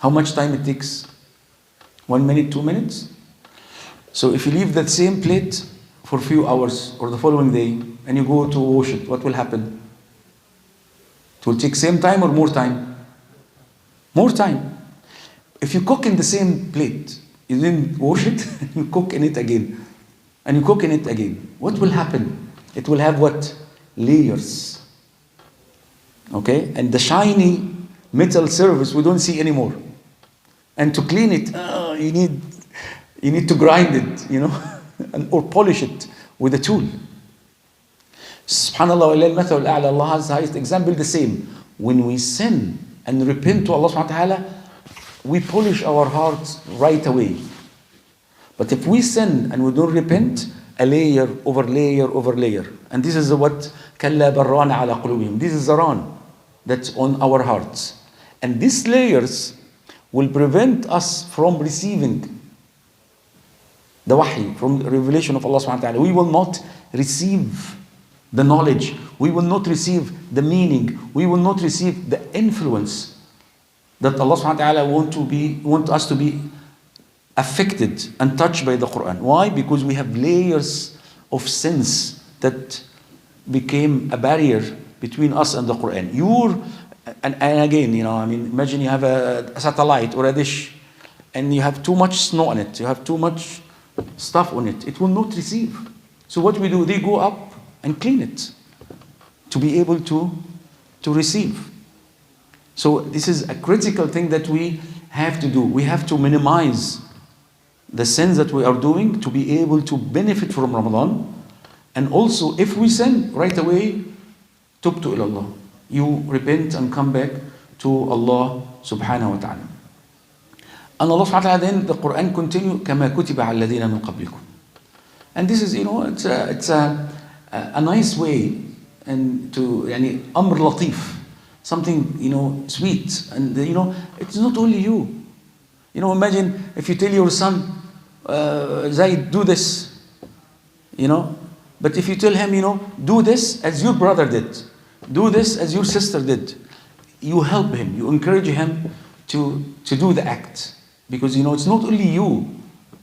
How much time it takes? 1 minute, 2 minutes? So if you leave that same plate for a few hours or the following day and you go to wash it, what will happen? It will take same time or more time? More time. If you cook in the same plate, you didn't wash it, you cook in it again. And you cook in it again. What will happen? It will have what? Layers. Okay? And the shiny metal surface we don't see anymore. And to clean it, you need to grind it, or polish it with a tool. Subhanallah wa lillahi al-mathal al-a'la. Allah has the highest example. The same. When we sin and repent to Allah subhanahu wa ta'ala, we polish our hearts right away. But if we sin and we don't repent, a layer over layer over layer. And this is what كَلَّا بَرَّانَ عَلَى قُلُوبِهِمْ. This is the ran that's on our hearts. And these layers will prevent us from receiving the wahi, from the revelation of Allah subhanahu wa ta'ala. We will not receive the knowledge. We will not receive the meaning. We will not receive the influence that Allah subhanahu wa ta'ala want us to be affected and touched by the Quran. Why? Because we have layers of sins that became a barrier between us and the Quran. And again, imagine you have a satellite or a dish and you have too much snow on it, you have too much stuff on it, it will not receive. So what we do, they go up and clean it to be able to receive. So this is a critical thing that we have to do. We have to minimize the sins that we are doing to be able to benefit from Ramadan. And also, if we sin, right away, tubtu ila Allah. You repent and come back to Allah subhanahu wa ta'ala. And Allah subhanahu wa ta'ala, then the Quran continue, كَمَا كُتِبَ عَلَى الَّذِينَ مِنْ قَبْلِكُم. And this is, it's a nice way and to, يعني, أمر لطيف, something, sweet. And, it's not only you. Imagine if you tell your son, Zaid, do this, But if you tell him, do this as your brother did, do this as your sister did, you help him, you encourage him to do the act. Because, it's not only you,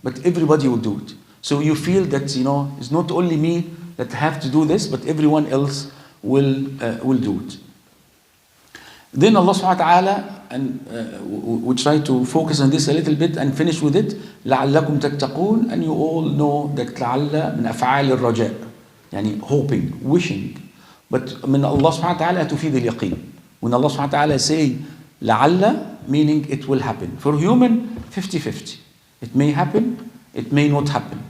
but everybody will do it. So you feel that, it's not only me that have to do this, but everyone else will do it. Then Allah subhanahu wa ta'ala, and we try to focus on this a little bit and finish with it. لَعَلَّكُمْ تَتَّقُونَ. And you all know that لَعَلَّ من أفعال الرجاء, يعني hoping, wishing. But من Allah subhanahu wa ta'ala تفيد اليقين. When Allah subhanahu wa ta'ala say لَعَلَّ, meaning it will happen. For human, 50-50. It may happen, it may not happen.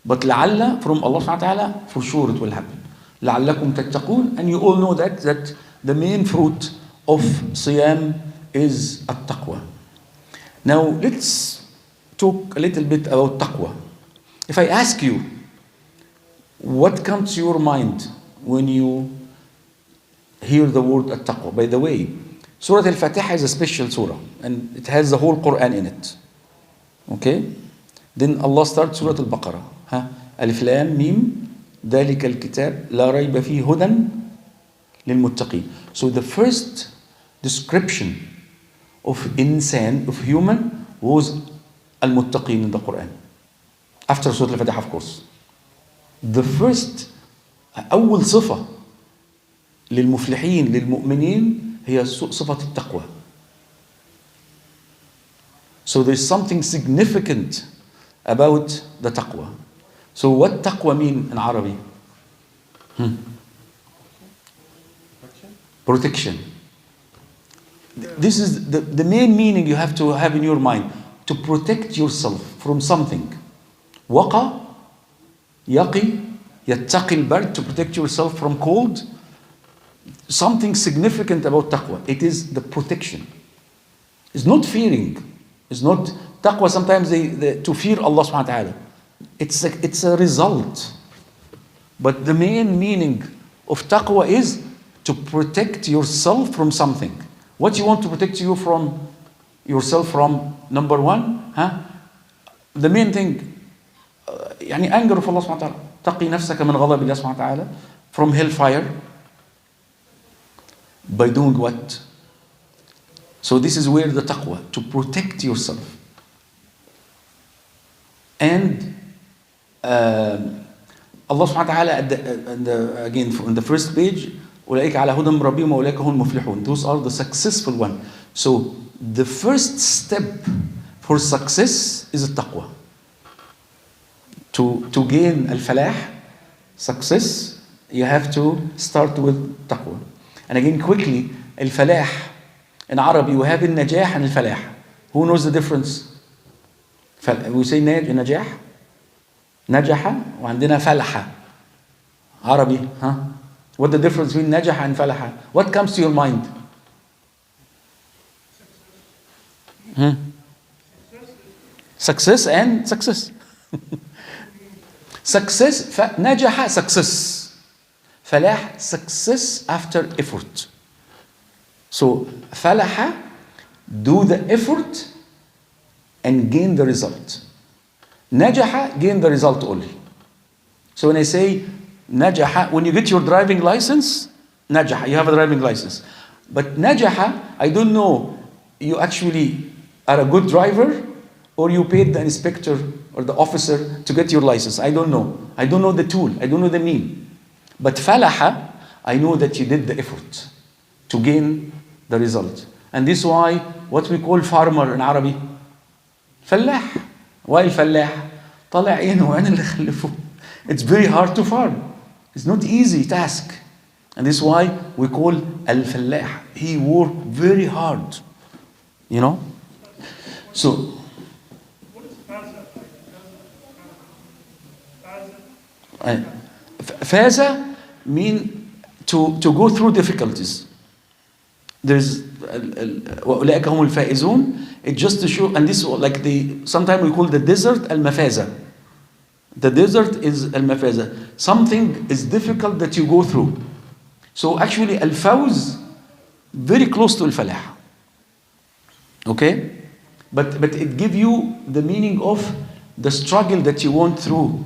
But لَعَلَّ from Allah subhanahu wa ta'ala, for sure it will happen. لَعَلَّكُمْ تَتَّقُونَ. And you all know that the main fruit of Siyam is at-taqwa. Now let's talk a little bit about taqwa. If I ask you, what comes to your mind when you hear the word at-taqwa? By the way, Surah Al-Fatiha is a special surah and it has the whole Quran in it. Okay? Then Allah starts Surah Al-Baqarah. Alif Lam Mim, ذَلِكَ الْكِتَابِ لَا رَيْبَ فِيهِ هُدًى لِلْمُتَّقِينَ. So the first description of insan, of human, was al-muttaqin in the Quran. After Surah Al-Fatiha, of course. The first, أول صفة للمفلحين للمؤمنين هي صفة التقوى. So there's something significant about the taqwa. So what taqwa mean in Arabic? Protection. This is the main meaning you have to have in your mind. To protect yourself from something. Waqa, yaqi, yattaqi al-bard, to protect yourself from cold. Something significant about taqwa. It is the protection. It's not fearing. It's not taqwa. Sometimes to fear Allah subhanahu wa ta'ala. It's a result. But the main meaning of taqwa is to protect yourself from something. What you want to protect yourself from? Number one, the main thing, يعني anger of Allah subhanahu wa ta'ala. تقي نفسك من غضب الله سبحانه وتعالى, from hellfire. By doing what? So this is where the taqwa, to protect yourself. And Allah subhanahu wa ta'ala, again, in the first page, أولئك على هدى من ربهم وأولئك هم المفلحون. Those are the successful ones. So the first step for success is التقوى. To gain al-falah, success, you have to start with taqwa. And again, quickly, al-falah in Arabic, we have al-najah and al-falah. Who knows the difference? We say najah, najaha, وعندنا فلح. Arabic, What the difference between najaha and falaha? What comes to your mind? Success and success. Success, najaha, success. Falah, success after effort. So, falaha, do the effort and gain the result. Najaha, gain the result only. So when I say najaha, when you get your driving license, najaha, you have a driving license. But najaha, I don't know, you actually are a good driver or you paid the inspector or the officer to get your license. I don't know. I don't know the tool. I don't know the mean. But falaha, I know that you did the effort to gain the result. And this is why what we call farmer in Arabic, فلاح. Why فلاح? طلع عينه وعين اللي خلفه. It's very hard to farm. It's not easy task. And this is why we call al-fallah. He worked very hard. You know? So, faza mean to go through difficulties. There's وَأُولَٰئِكَ هُمُ الْفَائِزُونَ. It just to show, and this like sometimes we call the desert al-mafaza. The desert is al-mafaza. Something is difficult that you go through. So actually al-fawz very close to al-falah. Okay? But it gives you the meaning of the struggle that you went through,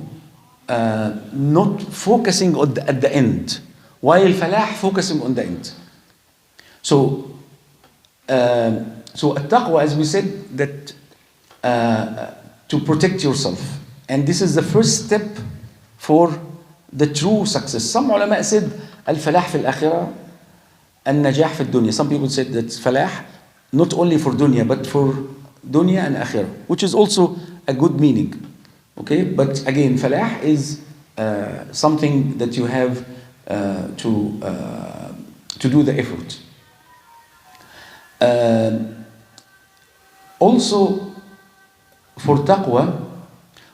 not focusing on at the end, while al-falah focusing on the end. So at-taqwa, as we said, that to protect yourself. And this is the first step for the true success. Some ulama said al-falah fi al-akhirah, al-najah fi al-dunya. Some people said that falah not only for dunya, but for dunya and akhirah, which is also a good meaning. Okay, but again, falah is something that you have to do the effort. Also, for taqwa,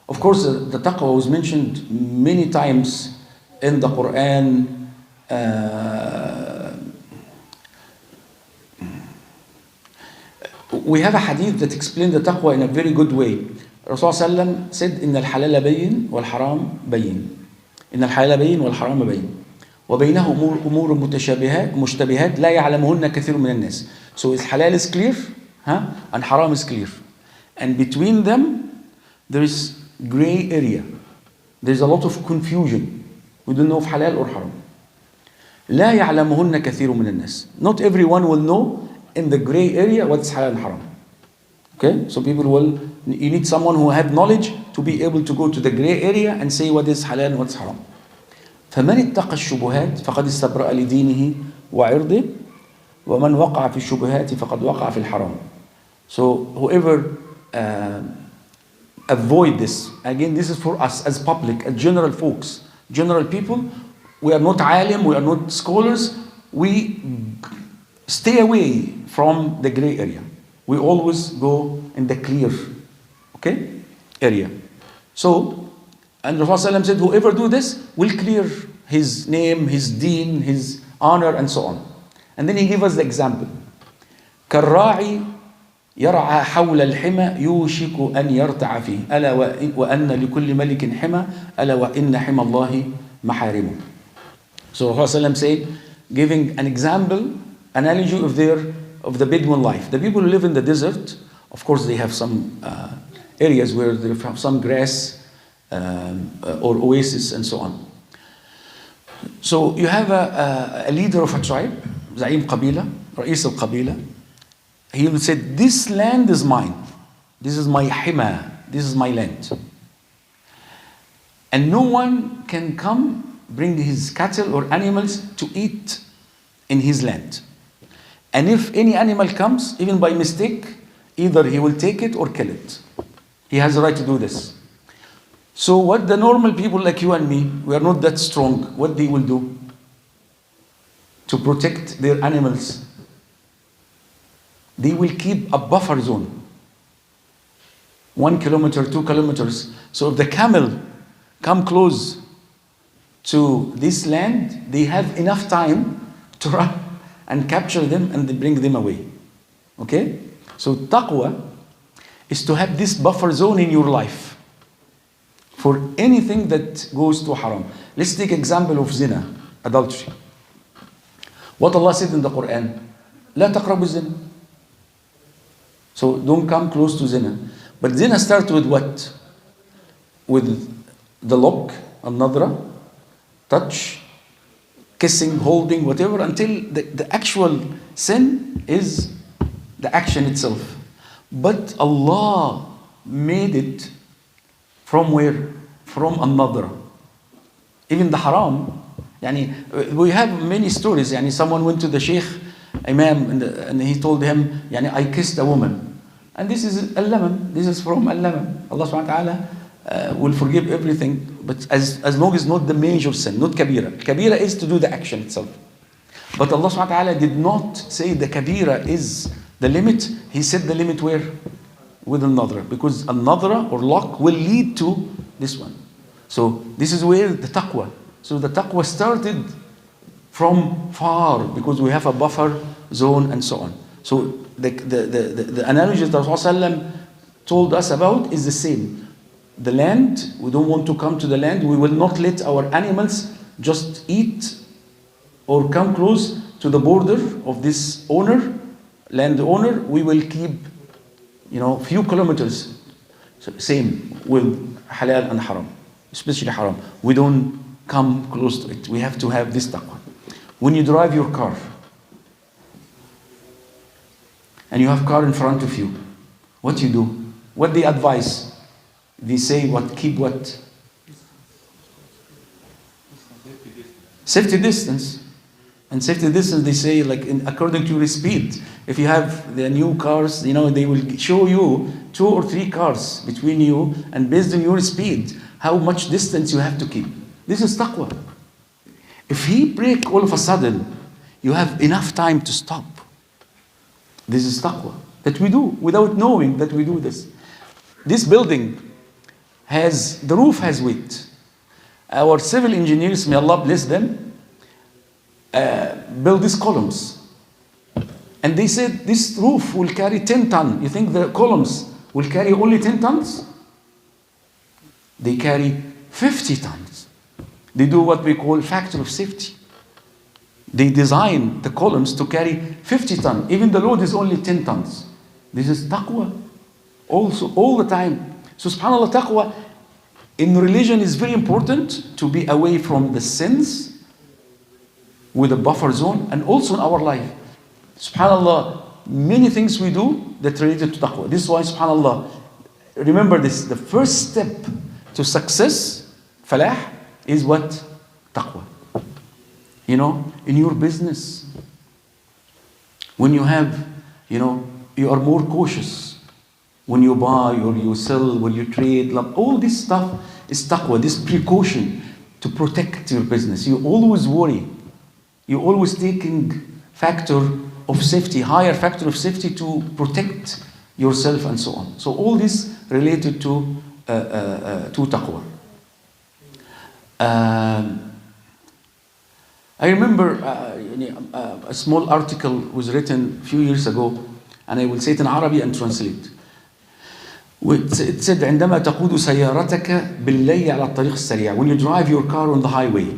of course, the taqwa was mentioned many times in the Quran. We have a hadith that explains the taqwa in a very good way. Rasulullah said, إن الحلال بين والحرام بين. إن الحلال بين والحرام بين. وبينه أمور مشتبهات لا يعلمهن كثير من الناس. So his halal is clear, and haram is clear. And between them, there is gray area. There is a lot of confusion. We don't know if halal or haram. لا يعلمهن كثير من الناس. Not everyone will know in the gray area what's halal and haram. Okay? So you need someone who have knowledge to be able to go to the gray area and say what is halal and what's haram. فمن اتقى الشبهات فقد استبرأ لدينه وعرضه ومن وقع في الشبهات فقد وقع في الحرام. So whoever avoid this, again this is for us as public, as general folks, general people. We are not alim, we are not scholars. We stay away from the gray area. We always go in the clear, okay, area. So, and Rasulullah said, whoever do this will clear his name, his deen, his honor, and so on. And then he gave us the example. كالراعي يرعى حول الحمى يوشك أن يرتع فيه ألا وأن لكل ملك حمى ألا وإن حمى الله محارمه. So Rasulullah said, giving an example, analogy of the Bedouin life. The people who live in the desert, of course they have some areas where they have some grass or oasis and so on. So you have a leader of a tribe, زعيم قبيلة, رئيس القبيلة. He will say, this land is mine. This is my hima. This is my land. And no one can come bring his cattle or animals to eat in his land. And if any animal comes, even by mistake, either he will take it or kill it. He has the right to do this. So what the normal people like you and me, we are not that strong, what they will do to protect their animals? They will keep a buffer zone. 1 kilometer, 2 kilometers. So if the camel come close to this land, they have enough time to run and capture them and they bring them away. Okay? So taqwa is to have this buffer zone in your life for anything that goes to haram. Let's take example of zina, adultery. What Allah said in the Quran, لا تقربوا الزنا. So don't come close to zina. But zina starts with what? With the look, an-nadra, touch, kissing, holding, whatever, until the actual sin is the action itself. But Allah made it from where? From an-nadra. Even the haram. Yani, we have many stories. Yani, someone went to the Sheikh, Imam, and he told him, yani, I kissed a woman. And this is al-lamam. This is from al-lamam. Allah subhanahu wa ta'ala will forgive everything, but as long as not the major sin, not kabira. Kabira is to do the action itself. But Allah subhanahu wa ta'ala did not say the kabira is the limit. He said the limit where? with another, because another or lock will lead to this one. So this is where the taqwa. So the taqwa started from far, because we have a buffer zone and so on. So the analogy that Rasulullah told us about is the same. The land, we don't want to come to the land. We will not let our animals just eat or come close to the border of this owner, land owner. We will keep, few kilometers. So same with halal and haram, especially haram. We don't come close to it. We have to have this taqwa. When you drive your car, and you have car in front of you, what you do? What they advise? They say what? Keep what? Safety distance. And safety distance, they say, like according to your speed. If you have the new cars, they will show you 2 or 3 cars between you, and based on your speed, how much distance you have to keep. This is taqwa. If he brake all of a sudden, you have enough time to stop. This is taqwa that we do without knowing that we do this. This building the roof has weight. Our civil engineers, may Allah bless them, build these columns. And they said this roof will carry 10 tons. You think the columns will carry only 10 tons? They carry 50 tons. They do what we call factor of safety. They design the columns to carry 50 tons. Even the load is only 10 tons. This is taqwa. Also, all the time. So subhanAllah, taqwa in religion is very important, to be away from the sins with a buffer zone, and also in our life. SubhanAllah, many things we do that related to taqwa. This is why, SubhanAllah, remember this, the first step to success, falah, is what? Taqwa. In your business, when you have, you are more cautious. When you buy or you sell, when you trade, all this stuff is taqwa, this precaution to protect your business. You always worry. You always taking factor of safety, higher factor of safety to protect yourself and so on. So all this related to taqwa. I remember a small article was written a few years ago, and I will say it in Arabic and translate. It said, عندما تقود سيارتك بالليل على الطريق السريع, when you drive your car on the highway,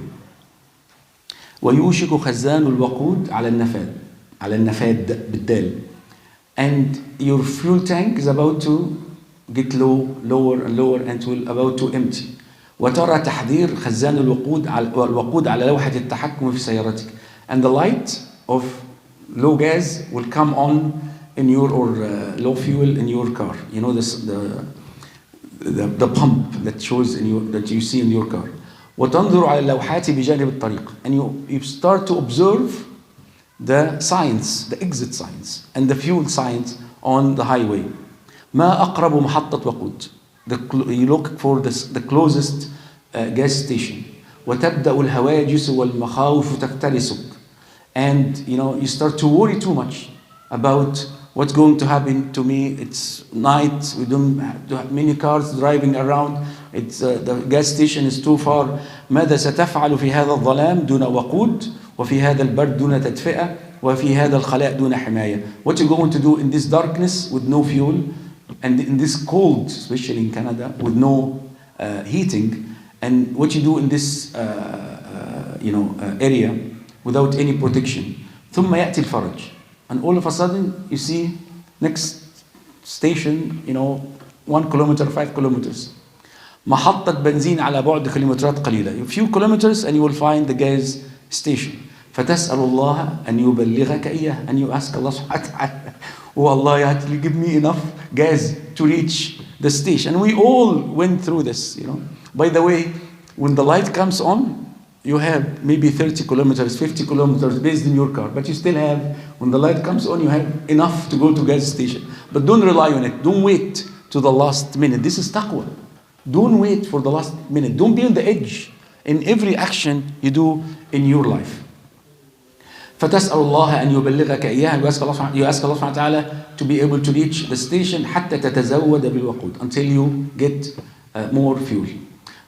ويوشك خزان الوقود على النفاد بالدال, and your fuel tank is about to get lower and lower, and will about to empty. وترى تحذير خزان الوقود على لوحة التحكم في سيارتك, and the light of low gas will come on in your, or low fuel in your car. The pump that shows that you see in your car. وتنظر على اللوحات بجانب الطريق, and you start to observe the signs, the exit signs and the fuel signs on the highway. ما أقرب محطة وقود, you look for the closest gas station. وتبدأ الهواجس والمخاوف تفترسك, and you start to worry too much about what's going to happen to me. It's night, we don't have many cars driving around, the gas station is too far. ماذا ستفعل في هذا الظلام دون وقود, وفي هذا البرد دون تدفئة, وفي هذا الخلاء دون حماية. What you going to do in this darkness with no fuel, and in this cold, especially in Canada, with no heating, and what you do in this area without any protection. ثم يأتي الفرج, and all of a sudden you see next station 1 kilometer, 5 kilometers, محطة بنزين على بعد كيلومترات قليلة, a few kilometers and you will find the gas station. فتسأل الله أن يبلغك إياه, and you ask Allah subhanahu wa ta'ala, oh Allah, you have to give me enough gas to reach the station. And we all went through this, By the way, when the light comes on, you have maybe 30 kilometers, 50 kilometers based in your car, but you still have, when the light comes on, you have enough to go to gas station. But don't rely on it. Don't wait to the last minute. This is taqwa. Don't wait for the last minute. Don't be on the edge in every action you do in your life. فتسأل الله أن يبلغك إياها. You ask Allah subhanahu wa ta'ala to be able to reach the station حتى تتزود بالوقود, until you get more fuel.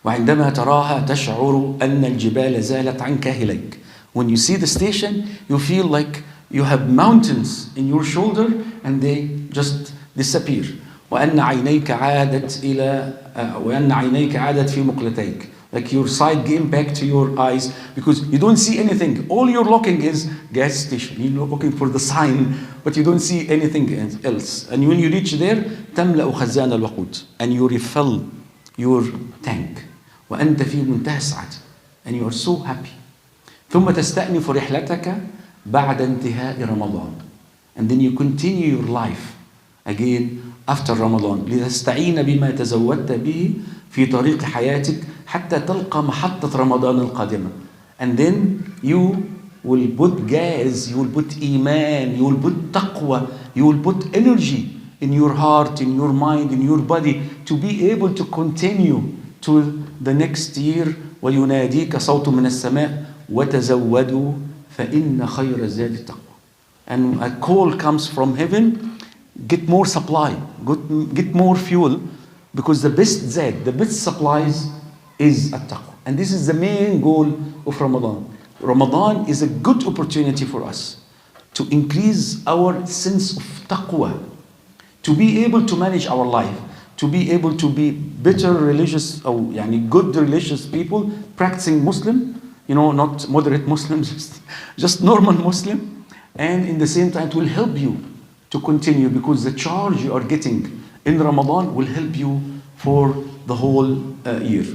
وعندما تراها تشعر أن الجبال زالت عنك إليك. When you see the station, you feel like you have mountains in your shoulder and they just disappear. وأن عينيك عادت في مقلتيك. Like your sight came back to your eyes because you don't see anything. All you're looking is gas station. You're looking for the sign, but you don't see anything else. And when you reach there, تملأ خزان الوقود, and you refill your tank. وأنت في منتهى السعادة, and you are so happy. ثم تستأنف رحلتك بعد انتهاء رمضان, and then you continue your life again after Ramadan. لتستعين بما تزودت به في طريق حياتك حتى تلقى محطة رمضان القادمة. And then you will put gas, you will put إيمان, you will put taqwa, you will put energy in your heart, in your mind, in your body to be able to continue to the next year. ويناديك صوت من السماء وتزودوا فإن خير الزاد التقوى. And a call comes from heaven, get more supply, get more fuel, because the best zad, the best supplies is at-taqwa. And this is the main goal of Ramadan. Ramadan is a good opportunity for us to increase our sense of taqwa, to be able to manage our life, to be able to be better religious, or good religious people, practicing Muslim, not moderate Muslims, just normal Muslim. And in the same time, it will help you to continue, because the charge you are getting in Ramadan will help you for the whole year.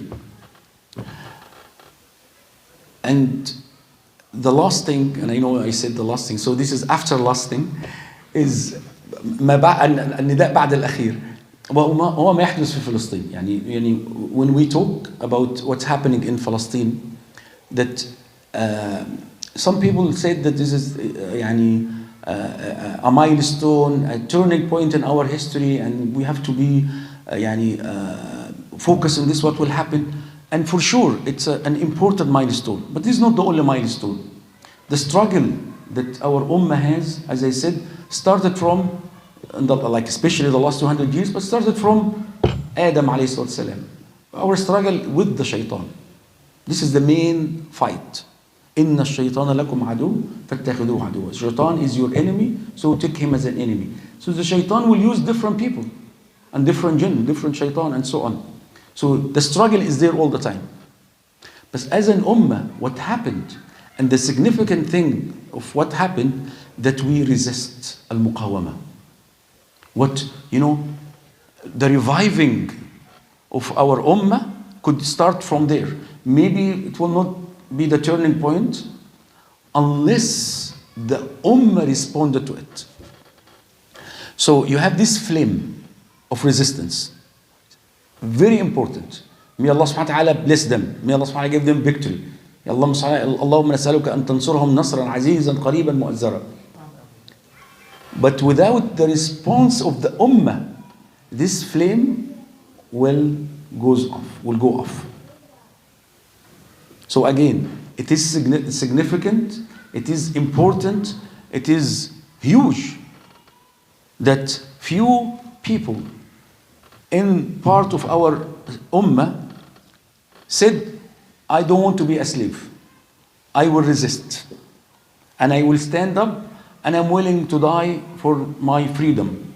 And the last thing, and I know I said the last thing, so this is after last thing, is النداء بعد الأخير. وهو ما يحدث في فلسطين. When we talk about what's happening in Palestine, that some people said that this is a milestone, a turning point in our history, and we have to be focus on this, what will happen. And for sure, it's an important milestone. But this is not the only milestone. The struggle that our ummah has, as I said, started from, especially the last 200 years, but started from Adam alayhi salam. Our struggle with the shaitan. This is the main fight. إِنَّ الشَّيْطَانَ لَكُمْ عَدُوٌّ فَاتَّخِذُوهُ عَدُوًّا. Shaitan is your enemy, so take him as an enemy. So the shaitan will use different people, and different jinn, different shaitan, and so on. So the struggle is there all the time. But as an ummah, what happened, and the significant thing of what happened, that we resist al-muqawama. The reviving of our ummah could start from there. Maybe it will not be the turning point unless the ummah responded to it. So you have this flame of resistance. Very important. May Allah subhanahu wa ta'ala bless them. May Allah subhanahu wa ta'ala give them victory. Allahumma nas'aluka an tansurhum nasran azizan qariban mu'azzara. But without the response of the ummah, this flame will go off. So again, it is significant, it is important, it is huge that few people in part of our ummah said, I don't want to be a slave. I will resist. And I will stand up, and I'm willing to die for my freedom.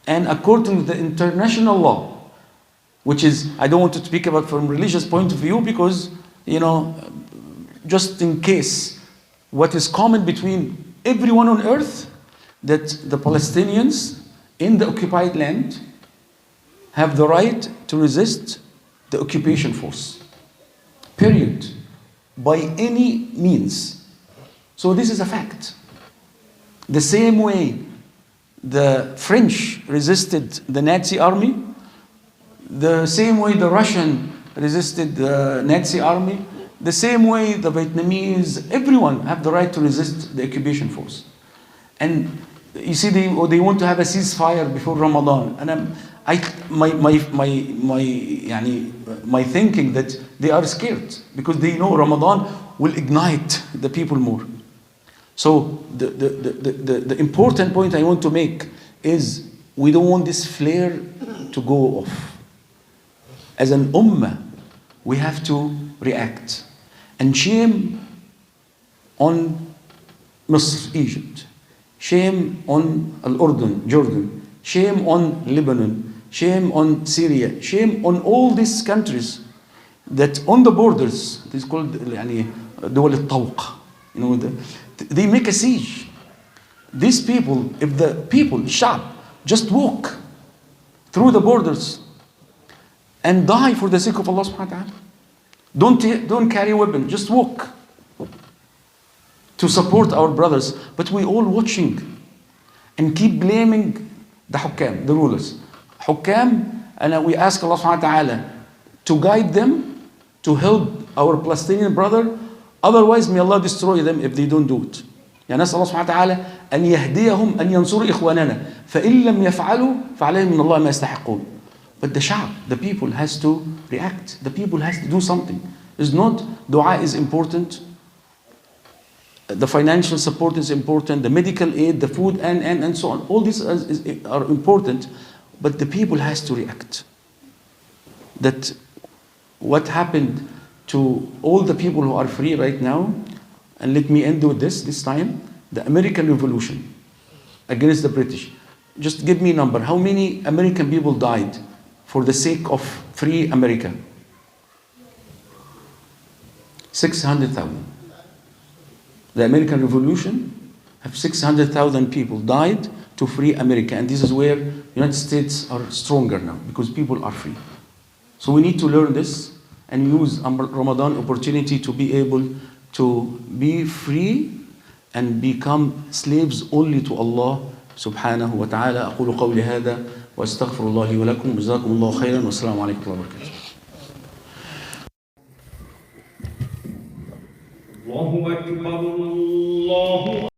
And according to the international law, which is, I don't want to speak about from religious point of view, because, just in case, what is common between everyone on earth, that the Palestinians in the occupied land have the right to resist the occupation force. Period. By any means. So this is a fact. The same way the French resisted the Nazi army, the same way the Russian resisted the Nazi army, the same way the Vietnamese, everyone have the right to resist the occupation force. And you see, they want to have a ceasefire before Ramadan. And my thinking that they are scared because they know Ramadan will ignite the people more. So the important point I want to make is we don't want this flare to go off. As an ummah, we have to react. And shame on Misr, Egypt. Shame on Al-Urdun, Jordan. Shame on Lebanon. Shame on Syria. Shame on all these countries that on the borders, it is called يعني دول الطوق. You know, they make a siege. These people, if the people, الشعب, just walk through the borders and die for the sake of Allah subhanahu wa ta'ala. Don't carry a weapon, just walk to support our brothers. But we all watching and keep blaming the hukam, the rulers. Hukam, and we ask Allah subhanahu wa ta'ala to guide them to help our Palestinian brother. Otherwise, may Allah destroy them if they don't do it. يعني نسأل الله سبحانه وتعالى أن يهديهم أن ينصروا إخواننا فإن لم يفعلوا فعليهم من الله ما يستحقون. But the sha'b, the people has to react. The people has to do something. It's not dua is important. The financial support is important. The medical aid, the food, and so on. All these are important. But the people has to react. That what happened to all the people who are free right now, and let me end with this time, the American Revolution against the British. Just give me a number. How many American people died for the sake of free America? 600,000. The American Revolution have 600,000 people died to free America, and this is where United States are stronger now because people are free. So we need to learn this and use Ramadan opportunity to be able to be free and become slaves only to Allah subhanahu wa ta'ala. أقول قولي هذا وأستغفر الله لي ولكم جزاكم الله خيرا والسلام عليكم ورحمة الله وبركاته. الله أكبر.